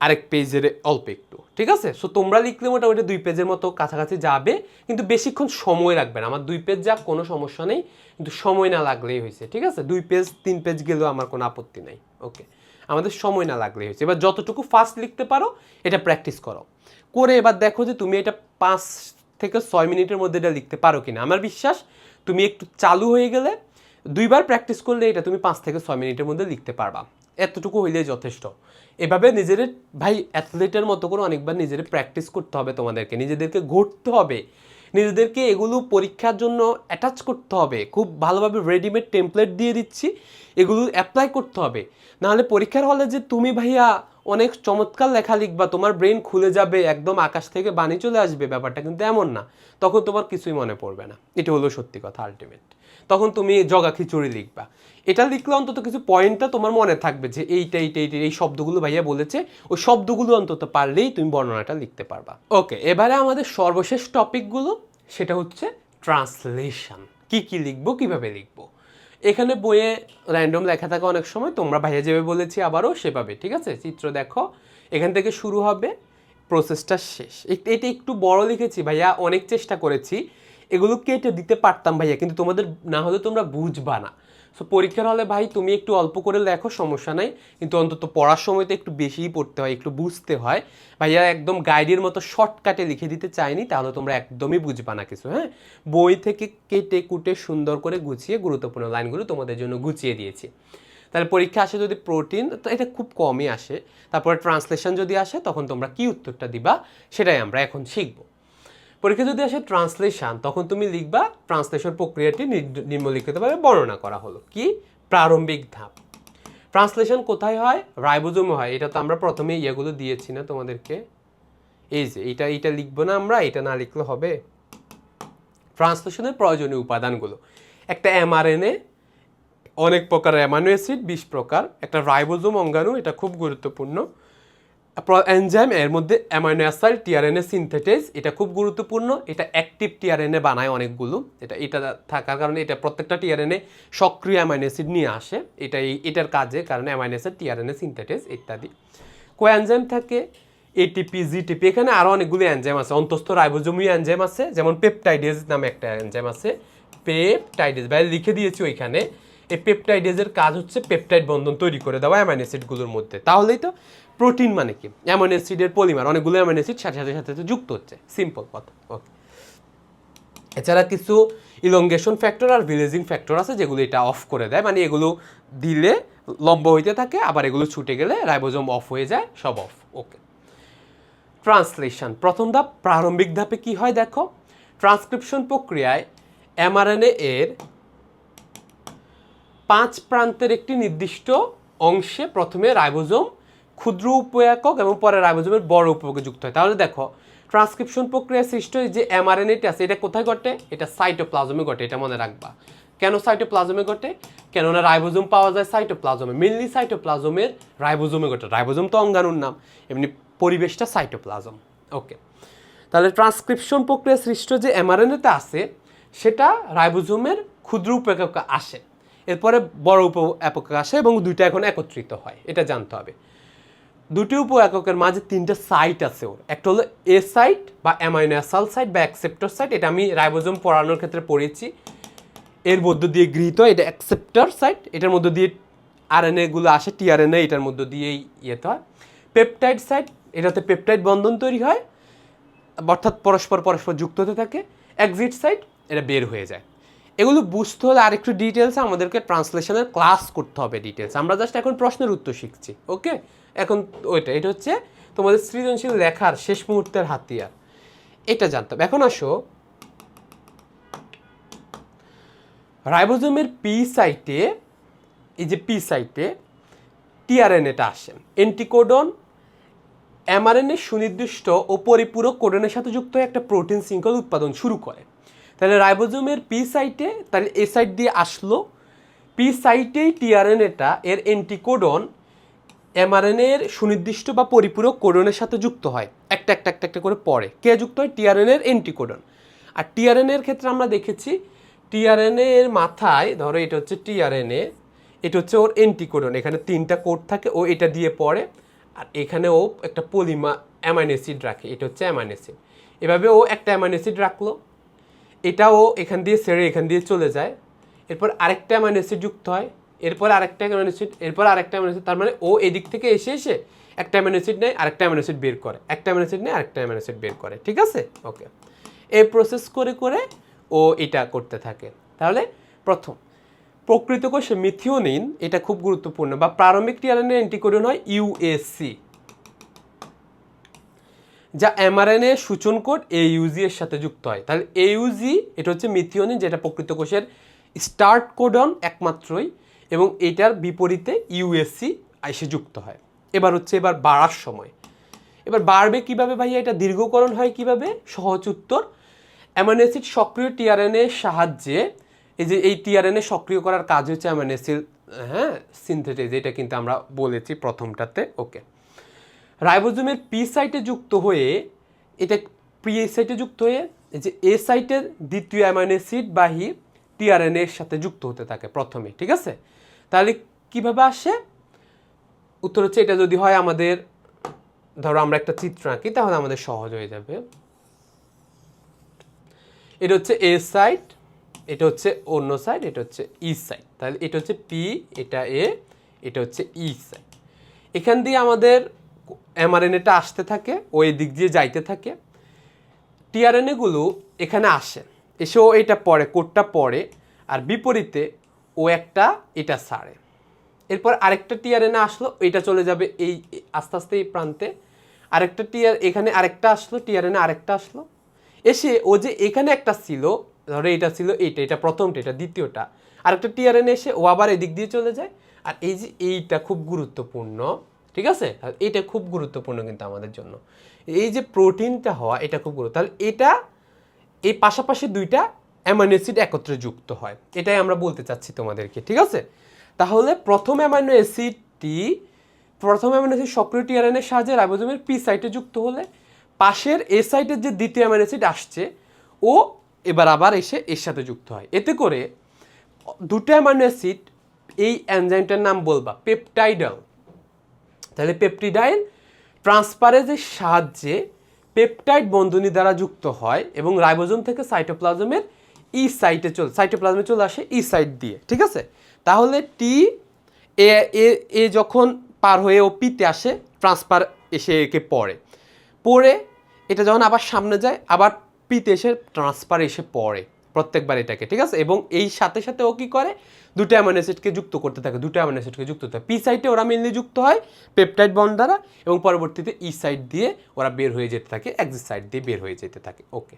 S1: আরেক পেজের অল্প একটু, ঠিক আছে। সো তোমরা লিখলে মোটামুটি 2 পেজের মতো কাছাকাছি যাবে, কিন্তু বেশিক্ষণ সময় লাগবে না। আমার 2 পেজ যাক, কোনো সমস্যা নেই, কিন্তু সময় না লাগলেই হয়েছে, ঠিক আছে। 2 পেজ 3 পেজ গেলেও আমার কোনো আপত্তি নেই। ওকে, আমাদের সময় না লাগলেই হয়েছে। এবার যতটুকু ফাস্ট লিখতে পারো এটা প্র্যাকটিস করো, করে এবার দেখো যে তুমি এটা 5 থেকে 6 মিনিটের মধ্যে এটা লিখতে পারো কিনা। আমার বিশ্বাস তুমি একটু চালু হয়ে গেলে, 2বার প্র্যাকটিস করলে এটা তুমি 5 থেকে 6 মিনিটের মধ্যে লিখতে পারবা। এতটুকু হইলেই যথেষ্ট। এভাবে নিজের ভাই অ্যাথলেটের মতো করে অনেকবার নিজের প্র্যাকটিস করতে হবে, তোমাদেরকে নিজেদেরকে ঘুরতে হবে, নিজেদেরকে এগুলো পরীক্ষার জন্য অ্যাটাচ করতে হবে। খুব ভালোভাবে রেডিমেড টেমপ্লেট দিয়ে দিচ্ছি, এগুলো অ্যাপ্লাই করতে হবে। নাহলে পরীক্ষার হলে যে তুমি ভাইয়া অনেক চমৎকার লেখা লিখবা, তোমার ব্রেন খুলে যাবে, একদম আকাশ থেকে বাণী চলে আসবে, ব্যাপারটা কিন্তু এমন না। তখন তোমার কিছুই মনে পড়বে না, এটা হলো সত্যি কথা আলটিমেট। তখন তুমি জগা খিচুড়ি লিখবা। এটা লিখলে অন্তত কিছু পয়েন্টটা তোমার মনে থাকবে, যে এইটা এই শব্দগুলো ভাইয়া বলেছে, ওই শব্দগুলো অন্তত পারলেই তুমি বর্ণনাটা লিখতে পারবা। ওকে, এবারে আমাদের সর্বশেষ টপিকগুলো, সেটা হচ্ছে ট্রান্সলেশন। কি লিখবো, কিভাবে লিখবো। এখানে বইয়ে র্যান্ডম লেখা থাকে অনেক সময়, তোমরা ভাইয়া যেভাবে বলেছি আবারও সেভাবে, ঠিক আছে। চিত্র দেখো, এখান থেকে শুরু হবে, প্রসেসটা শেষ। এটা একটু বড় লিখেছি ভাইয়া, অনেক চেষ্টা করেছি, এগুলো কেটে দিতে পারতাম ভাইয়া, কিন্তু তোমাদের না হলে তোমরা বুঝবা না। সো পরীক্ষার হলে ভাই তুমি একটু অল্প করে লেখো, সমস্যা নাই, কিন্তু অন্তত পড়ার সময় তো একটু বেশিই পড়তে হয়, একটু বুঝতে হয় ভাইয়া। একদম গাইডের মতো শর্টকাটে লিখে দিতে চাইনি, তাহলে তোমরা একদমই বুঝবা না কিছু। হ্যাঁ, বই থেকে কেটে কুটে সুন্দর করে গুছিয়ে গুরুত্বপূর্ণ লাইনগুলো তোমাদের জন্য গুছিয়ে দিয়েছি। তাহলে পরীক্ষা আসে যদি প্রোটিন, তো এটা খুব কমই আসে। তারপরে ট্রান্সলেশন যদি আসে, তখন তোমরা কি উত্তরটা দিবা সেটাই আমরা এখন শিখবো। পরীক্ষা যদি আসে ট্রান্সলেশন, তখন তুমি লিখবা ট্রান্সলেশন প্রক্রিয়াটি নিম্নলিখিতভাবে বর্ণনা করা হলো। কি প্রারম্ভিক ধাপ। ট্রান্সলেশন কোথায় হয়? রাইবোজোমে হয়। এটা তো আমরা প্রথমে ইয়েগুলো দিয়েছি না তোমাদেরকে, এই যে এইটা লিখবো না আমরা, এটা না লিখলে হবে। ট্রান্সলেশনের প্রয়োজনীয় উপাদানগুলো, একটা এমআরএনএ, অনেক প্রকার অ্যামাইনো অ্যাসিড 20 প্রকার, একটা রাইবোজোম অঙ্গাণু, এটা খুব গুরুত্বপূর্ণ, এনজাইম এর মধ্যে অ্যামাইনো অ্যাসিড টিআরএনএ সিনথেটেজ, এটা খুব গুরুত্বপূর্ণ। এটা অ্যাক্টিভ টিআরএনএ বানায় অনেকগুলো, এটা থাকার কারণে এটা প্রত্যেকটা টিআরএনএ সক্রিয় অ্যামাইনো অ্যাসিড নিয়ে আসে, এটার কাজে কারণে অ্যামাইনো অ্যাসিড টিআরএনএ সিনথেটেজ ইত্যাদি। কোএনজাইম থাকে এটিপি জিটিপি, এখানে আরও অনেকগুলো এনজাইম আছে, অন্তস্থ রাইবোজোমীয় এনজাইম আছে, যেমন পেপটাইডেজ নামে একটা এনজাইম আছে, পেপটাইডেজ বাইরে লিখে দিয়েছি ওইখানে। এই পেপটাইডেজের কাজ হচ্ছে পেপটাইড বন্ধন তৈরি করে দেওয়া অ্যামাইনো অ্যাসিডগুলোর মধ্যে। তাহলেই তো প্রোটিন মানে কি, অ্যামাইনো অ্যাসিডের পলিমার, অনেকগুলো অ্যামাইনো অ্যাসিড সাথে সাথে সাথে যুক্ত হচ্ছে, সিম্পল কথা। ওকে, এছাড়া কিছু ইলংগেশন ফ্যাক্টর আর ভিলেজিং ফ্যাক্টর আছে যেগুলো এটা অফ করে দেয়, মানে এগুলো দিলে লম্বা হইতে থাকে, আবার এগুলো ছুটে গেলে রাইবোজোম অফ হয়ে যায়, সব অফ। ওকে, ট্রান্সলেশন প্রথম ধাপ। প্রারম্ভিক ধাপে কি হয় দেখো, ট্রান্সক্রিপশন প্রক্রিয়ায় এমআরএনএ এর 5 প্রান্তের একটি নির্দিষ্ট অংশে প্রথমে রাইবোজোম ক্ষুদ্র উপ-একক এবং পরে রাইবোজোমের বড় উপ-এককে যুক্ত হয়। তাহলে দেখো ট্রান্সক্রিপশন প্রক্রিয়া সৃষ্ট যে এমআরএনএটি আছে এটা কোথায় ঘটে, এটা সাইটোপ্লাজমে ঘটে, এটা মনে রাখবা। কেন সাইটোপ্লাজমে ঘটে, কেননা রাইবোজোম পাওয়া যায় সাইটোপ্লাজমে, মেনলি সাইটোপ্লাজমের রাইবোজোমে ঘটে। রাইবোজোম তো অঙ্গাণুর নাম, এমনি পরিবেশটা সাইটোপ্লাজম। ওকে, তাহলে ট্রান্সক্রিপশন প্রক্রিয়া সৃষ্ট যে এমআরএনএটা আছে সেটা রাইবোজোমের ক্ষুদ্র উপ-এককে আসে, এরপরে বড় উপ-এককে আসে এবং দুইটা এখন একত্রিত হয়, এটা জানতে হবে। দুটি উপ-এককের মাঝে 3টা সাইট আছে ওর, একটা হলো এ সাইট বা অ্যামাইনো অ্যাসিড সাইট বা অ্যাকসেপ্টর সাইট, এটা আমি রাইবোজোম পড়ানোর ক্ষেত্রে পড়েছি। এর মধ্য দিয়ে গৃহীত এটা অ্যাকসেপ্টর সাইট, এটার মধ্য দিয়ে আরএনএগুলো আসে, টিআরএনএ এটার মধ্য দিয়েই ইয়েতে হয়। পেপটাইড সাইট, এটাতে পেপটাইড বন্ধন তৈরি হয়, অর্থাৎ পরস্পর যুক্ত হতে থাকে। এক্সিট সাইট, এটা বের হয়ে যায়। এগুলো বুঝতে হলে আরেকটু ডিটেলস আমাদেরকে ট্রান্সলেশনের ক্লাস করতে হবে ডিটেলস, আমরা জাস্ট এখন প্রশ্নের উত্তর শিখছি। ওকে, এখন এটা হচ্ছে তোমাদের সৃজনশীল লেখার শেষ মুহূর্তের হাতিয়ার, এটা জানতে হবে। এখন আসো রাইবোজোমের পি সাইটে, এই যে পি সাইটে টিআরএনএটা আসে, এন্টিকোডন এমআরএনএ সুনির্দিষ্ট ও পরিপূরক কোডনের সাথে যুক্ত হয়ে একটা প্রোটিন শৃঙ্খল উৎপাদন শুরু করে। তাহলে রাইবোজোমের পি সাইটে, তাহলে এ সাইট দিয়ে আসলো, পি সাইটেই টিআরএনএটা এর এন্টিকোডন এমআরএনএ এর সুনির্দিষ্ট বা পরিপূরক কোডনের সাথে যুক্ত হয়, একটা একটা একটা একটা করে পড়ে। কে যুক্ত হয়, টিআরএনএ এর এন্টিকোডন। আর টিআরএনএ এর ক্ষেত্রে আমরা দেখেছি টিআরএনএ এর মাথায়, ধরো এটা হচ্ছে টিআরএনএ, এটা হচ্ছে ওর এন্টিকোডন, এখানে 3টা কোড থাকে, ও এটা দিয়ে পড়ে, আর এখানে ও একটা অ্যামাইনো অ্যাসিড রাখে, এটা হচ্ছে অ্যামাইনো অ্যাসিড। এভাবে ও একটা অ্যামাইনো অ্যাসিড রাখলো, এটাও এখান দিয়ে ছেড়ে এখান দিয়ে চলে যায়, এরপর আরেকটা অ্যামাইনো অ্যাসিড যুক্ত হয়, এরপর আরেকটা অ্যামাইনো অ্যাসিড, এরপর আরেকটা অ্যামাইনো অ্যাসিড। তার মানে ও এদিক থেকে এসে এসে একটা অ্যামাইনো অ্যাসিড নেয়, আরেকটা অ্যামাইনো অ্যাসিড বের করে, একটা অ্যামাইনো অ্যাসিড নেয়, আরেকটা অ্যামাইনো অ্যাসিড বের করে, ঠিক আছে? ওকে, এই প্রসেস করে করে ও এটা করতে থাকে। তাহলে প্রথম প্রকৃত কোষে মিথিওনিন, এটা খুব গুরুত্বপূর্ণ, বা প্রারম্ভিক টিআরএনএ অ্যান্টিকোডন হয় ইউএসসি, যা এমআরএনএ সূচন কোড এইউজি এর সাথে যুক্ত হয়। তাহলে এইউজি এটা হচ্ছে মিথিওনিন, যেটা প্রকৃত কোষের স্টার্ট কোডন একমাত্রই, এবং এটার বিপরীতে ইউএসসি এসে যুক্ত হয়। এবার বাড়ার সময়, এবার বাড়বে কিভাবে ভাইয়া, এটা দীর্ঘকরণ হয় কিভাবে? সহজ উত্তর, অ্যামাইনো অ্যাসিড সক্রিয় টিআরএনএ এর সাহায্যে, এই যে এই টিআরএনএ সক্রিয় করার কাজ হচ্ছে অ্যামাইনো অ্যাসিড সিনথেটেজ, এটা কিন্তু আমরা বলেছি প্রথমটাতে। ওকে, রাইবোজোমের পি সাইটে যুক্ত হয়ে, এটা পি সাইটে যুক্ত হয়ে এই যে এ সাইটের দ্বিতীয় অ্যামাইনো অ্যাসিড বাহী টিআরএনএ এর সাথে যুক্ত হতে থাকে প্রথমে, ঠিক আছে? তাহলে কিভাবে আসে? উত্তর হচ্ছে, এটা যদি হয় আমাদের, ধরো আমরা একটা চিত্র আঁকি তাহলে আমাদের সহজ হয়ে যাবে। এটা হচ্ছে এ সাইট, এটা হচ্ছে অন্য সাইড, এটা হচ্ছে ই সাইড। তাহলে এটা হচ্ছে পি, এটা এ, এটা হচ্ছে ই সাইড। এখান দিয়ে আমাদের এমআরএনএটা আসতে থাকে, ওই দিক দিয়ে যাইতে থাকে, টিআরএনএগুলো এখানে আসে, এসে ও এটা পড়ে, কোডটা পড়ে, আর বিপরীতে ও একটা এটা ছাড়ে। এরপর আরেকটা টিআরএনএ আসলো, এটা চলে যাবে এই আস্তে আস্তে এই প্রান্তে, আরেকটা এখানে আরেকটা আসলো, টিআরএনএ আরেকটা আসলো, এসে ও যে এখানে একটা ছিল, ধরো এটা ছিল এটা প্রথমটা, এটা দ্বিতীয়টা, আরেকটা টিআরএনএ এসে ও আবার এদিক দিয়ে চলে যায়। আর এই যে এইটা খুব গুরুত্বপূর্ণ, ঠিক আছে? এটা খুব গুরুত্বপূর্ণ কিন্তু আমাদের জন্য, এই যে প্রোটিনটা হওয়া, এটা খুব গুরুত্ব। তাহলে এটা এই পাশাপাশি দুইটা অ্যামাইনো অ্যাসিড একত্রে যুক্ত হয়, এটাই আমরা বলতে চাচ্ছি তোমাদেরকে, ঠিক আছে? তাহলে প্রথম অ্যামাইনো অ্যাসিডটি প্রথম অ্যামিনো অ্যাসিড সক্রিয় টিআরএনএর সাহায্যে রাইবোজোমের পি সাইটে যুক্ত হলে পাশের এ সাইটের যে দ্বিতীয় অ্যামিনো অ্যাসিড আসছে ও এবার আবার এসে এর সাথে যুক্ত হয়। এতে করে দুটো অ্যামিনো অ্যাসিড, এই এনজাইমটার নাম বলবা পেপটাইডাল, তাহলে পেপটিডাইল ট্রান্সফারেজের সাহায্যে পেপটাইড বন্ধনী দ্বারা যুক্ত হয় এবং রাইবোজোম থেকে সাইটোপ্লাজমের ই সাইটে সাইটোপ্লাজমে চলে আসে ই সাইট দিয়ে, ঠিক আছে। তাহলে টি এ এ যখন পার হয়ে ও পিতে আসে, ট্রান্সফার এসে একে পড়ে এটা যখন আবার সামনে যায় আবার পিতে এসে ট্রান্সফার এসে পড়ে প্রত্যেকবার এটাকে, ঠিক আছে। এবং এই সাথে সাথে ও কী করে, দুটো অ্যামিনো অ্যাসিডকে যুক্ত করতে থাকে, দুটো অ্যামিনো অ্যাসিডকে যুক্ত করতে থাকে। পি সাইটে ওরা মেনলি যুক্ত হয় পেপটাইড বন্ড দ্বারা এবং পরবর্তীতে ই সাইড দিয়ে ওরা বের হয়ে যেতে থাকে, এক্সিট সাইড দিয়ে বের হয়ে যেতে থাকে। ওকে,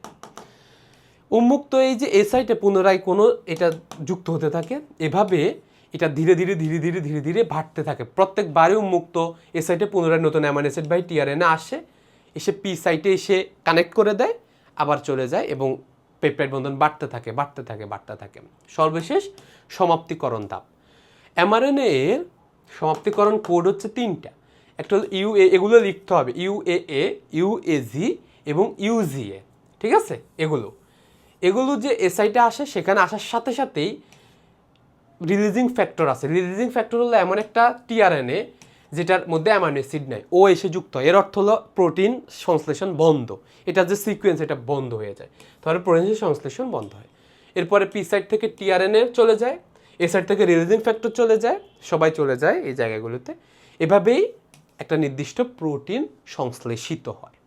S1: উন্মুক্ত এই যে এ সাইটে পুনরায় কোনো এটা যুক্ত হতে থাকে, এভাবে এটা ধীরে ধীরে বাড়তে থাকে। প্রত্যেকবারে উন্মুক্ত এ সাইটে পুনরায় নতুন অ্যামিনো অ্যাসিড বাই টিআরএনএ আসে, এসে পি সাইটে এসে কানেক্ট করে দেয়, আবার চলে যায় এবং পেপটাইড বন্ধন বাড়তে থাকে। সর্বশেষ সমাপ্তিকরণ ধাপ। এমআরএনএ এর সমাপ্তিকরণ কোড হচ্ছে তিনটা। একটা হলো ইউএ, এগুলো লিখতে হবে, ইউএএ, ইউএজি এবং ইউজিএ, ঠিক আছে। এগুলো যে এসআইটা আসে সেখানে আসার সাথে সাথেই রিলিজিং ফ্যাক্টর আছে। রিলিজিং ফ্যাক্টর হলো এমন একটা টিআরএনএ যেটার মধ্যে অ্যামাইনো অ্যাসিড নাই, ও এসে যুক্ত হয়। এর অর্থ হলো প্রোটিন সংশ্লেষণ বন্ধ, এটা যে সিকোয়েন্স এটা বন্ধ হয়ে যায়, তাহলে প্রোটিন সংশ্লেষণ বন্ধ হয়। এরপরে পি সাইড থেকে টিআরএনএ চলে যায়, এ সাইড থেকে রিলিজিং ফ্যাক্টর চলে যায়, সবাই চলে যায় এই জায়গাগুলোতে। এভাবেই একটা নির্দিষ্ট প্রোটিন সংশ্লেষিত হয়।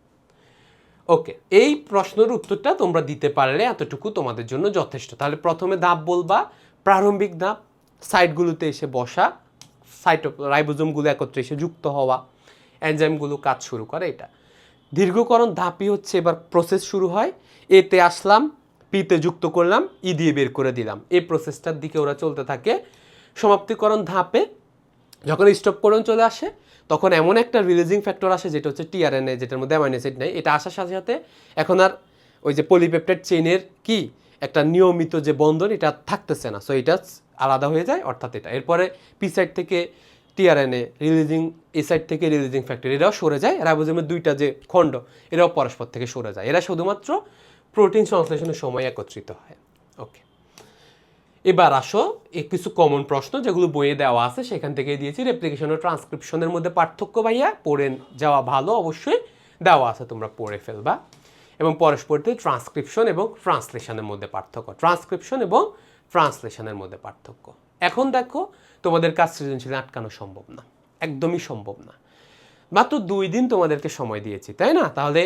S1: ওকে, এই প্রশ্নের উত্তরটা তোমরা দিতে পারলে এতটুকু তোমাদের জন্য যথেষ্ট। তাহলে প্রথমে ধাপ বলবা প্রারম্ভিক ধাপ, সাইটগুলোতে এসে বসা, রাইবোজোমগুলো একত্রে এসে যুক্ত হওয়া, এনজাইমগুলো কাজ শুরু করে। এটা দীর্ঘকরণ ধাপই হচ্ছে এবার প্রসেস শুরু হয়। এতে আসলাম, পিতে যুক্ত করলাম, ই দিয়ে বের করে দিলাম, এই প্রসেসটার দিকে ওরা চলতে থাকে। সমাপ্তিকরণ ধাপে যখন স্টপ কোডন চলে আসে তখন এমন একটা রিলিজিং ফ্যাক্টর আসে যেটা হচ্ছে টিআরএনএ, যেটার মধ্যে অ্যামাইনো অ্যাসিড নেই। এটা আসার সাথে সাথে এখন আর ওই যে পলিপেপটাইড চেইনের কি একটা নিয়মিত যে বন্ধন এটা থাকতেছে না, সো এটা আলাদা হয়ে যায়, অর্থাৎ এটা। এরপরে পি সাইড থেকে টিআরএনএ রিলিজিং, এ সাইড থেকে রিলিজিং ফ্যাক্টর, এরাও সরে যায়। রাইবোজোমের দুইটা যে খণ্ড এরাও পরস্পর থেকে সরে যায়, এরা শুধুমাত্র প্রোটিন সংশ্লেষণের সময় একত্রিত হয়। ওকে, এবার আসো কিছু কমন প্রশ্ন যেগুলো বইয়ে দেওয়া আছে সেখান থেকে দিয়েছি। রেপ্লিকেশন ও ট্রান্সক্রিপশনের মধ্যে পার্থক্য ভাইয়া পড়ে যাওয়া ভালো, অবশ্যই দেওয়া আছে, তোমরা পড়ে ফেলবা। এবং পরস্পরতে ট্রান্সক্রিপশন এবং ট্রান্সলেশনের মধ্যে পার্থক্য, ট্রান্সক্রিপশন এবং ট্রান্সলেশনের মধ্যে পার্থক্য। এখন দেখো তোমাদের কাজ সৃজনশীল আটকানো সম্ভব না, একদমই সম্ভব না। মাত্র 2 দিন তোমাদেরকে সময় দিয়েছি, তাই না? তাহলে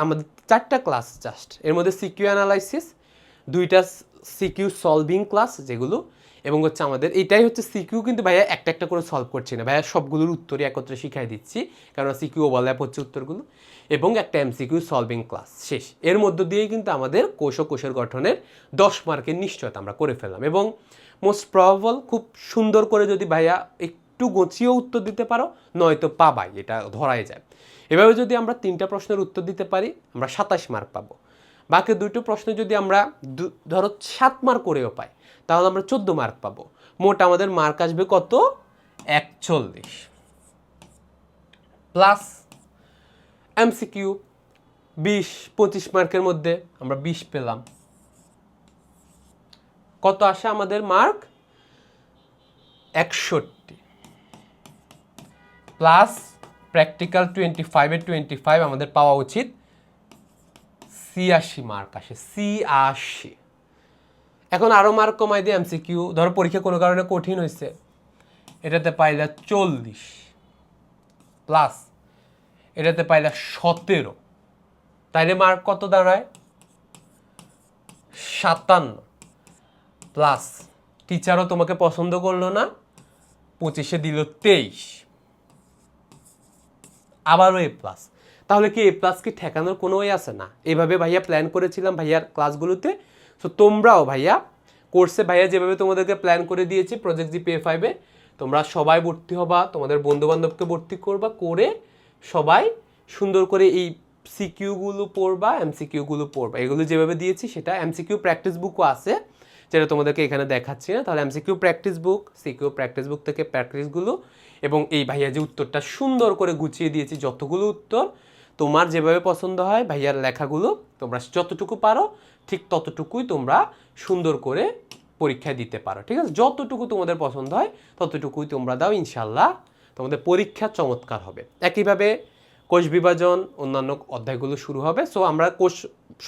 S1: আমাদের 4টা ক্লাস জাস্ট, এর মধ্যে সিকিউ অ্যানালাইসিস, 2টা সিকিউ সলভিং ক্লাস যেগুলো, এবং হচ্ছে আমাদের এটাই হচ্ছে সিকিউ, কিন্তু ভাইয়া একটা একটা করে সলভ করছি না ভাইয়া, সবগুলোর উত্তরই একত্রে শিখাই দিচ্ছি, কারণ সিকিউ ওভারল্যাপ হচ্ছে উত্তরগুলো, এবং একটা এমসিকিউ সলভিং ক্লাস শেষ। এর মধ্য দিয়েই কিন্তু আমাদের কোষ ও কোষের গঠনের 10 মার্কের নিশ্চয়তা আমরা করে ফেললাম। এবং মোস্ট প্রবাবল খুব সুন্দর করে যদি ভাইয়া একটু গছিয়েও উত্তর দিতে পারো, নয়তো পাবাই, এটা ধরাই যায়। এভাবে যদি আমরা 3টা প্রশ্নের উত্তর দিতে পারি আমরা 27 মার্ক পাবো। বাকি 2টো প্রশ্নে যদি আমরা ধরো 7 মার্ক করেও পাই তাহলে আমরা 14 মার্ক পাবো। মোট আমাদের মার্ক আসবে কত? 41 প্লাস এমসিকিউ 20-25 মার্কের মধ্যে আমরা 20 পেলাম। কত আসে আমাদের মার্ক? 61 প্লাস প্র্যাকটিক্যাল 25-এর 25 আমাদের পাওয়া উচিত 86 মার্ক আসে, 86। এখন আরও মার্ক কমাই দিয়ে এমসিকিউ, ধরো পরীক্ষা কোনো কারণে কঠিন হয়েছে, এটাতে পাইলা 40 প্লাস এটাতে পাইলা 17, তাইলে মার্ক কত দাঁড়ায়? 57 প্লাস টিচারও তোমাকে পছন্দ করলো না, 25-এ দিল 23, আবারও এ প্লাস। তাহলে কি এ প্লাস কি ঠেকানোর কোনো ওয়ে আছে? না। এইভাবে ভাইয়া প্ল্যান করেছিলাম ভাইয়ার ক্লাসগুলোতে। সো তোমরাও ভাইয়া কোর্সে ভাইয়া যেভাবে তোমাদেরকে প্ল্যান করে দিয়েছি প্রজেক্ট জিপিএ 5-এ, তোমরা সবাই ভর্তি হবা, তোমাদের বন্ধুবান্ধবকে ভর্তি করবা, করে সবাই সুন্দর করে এই সিকিউগুলো পড়বা, এমসিকিউগুলো পড়বা। এগুলো যেভাবে দিয়েছি সেটা, এমসিকিউ প্র্যাকটিস বুকও আছে, যেটা তোমাদেরকে এখানে দেখাচ্ছি না। তাহলে এমসিকিউ প্র্যাকটিস বুক, সিকিউ প্র্যাকটিস বুক থেকে প্র্যাকটিসগুলো, এবং এই ভাইয়া যে উত্তরটা সুন্দর করে গুছিয়ে দিয়েছি, যতগুলো উত্তর তোমার যেভাবে পছন্দ হয় ভাইয়ার লেখাগুলো তোমরা যতটুকু পারো ঠিক ততটুকুই তোমরা সুন্দর করে পরীক্ষায় দিতে পারো, ঠিক আছে? যতটুকু তোমাদের পছন্দ হয় ততটুকুই তোমরা দাও, ইনশাল্লাহ তোমাদের পরীক্ষা চমৎকার হবে। একইভাবে কোষ বিভাজন অন্যান্য অধ্যায়গুলো শুরু হবে। সো আমরা কোষ,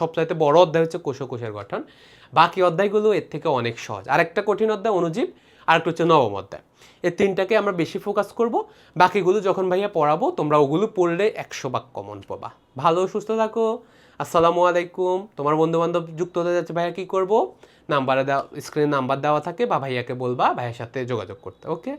S1: সবচাইতে বড় অধ্যায় হচ্ছে কোষ ও কোষের গঠন, বাকি অধ্যায়গুলো এর থেকে অনেক সহজ। আরেকটা কঠিন অধ্যায় অণুজীব, আরেকটা হচ্ছে নবম অধ্যায়। এই তিনটাকে আমরা বেশি ফোকাস করব, বাকিগুলো যখন ভাইয়া পড়াবো তোমরা ওগুলো পড়লে 100 ভাগ কমন পাবা। ভালো সুস্থ থাকো, আসসালামু আলাইকুম। তোমার বন্ধু বান্ধব যুক্ত হতে যাচ্ছে, ভাইয়া কী করবো? নাম্বারে দেওয়া, স্ক্রিনে নাম্বার দেওয়া থাকে, বা ভাইয়াকে বলবা ভাইয়ের সাথে যোগাযোগ করতে। ওকে।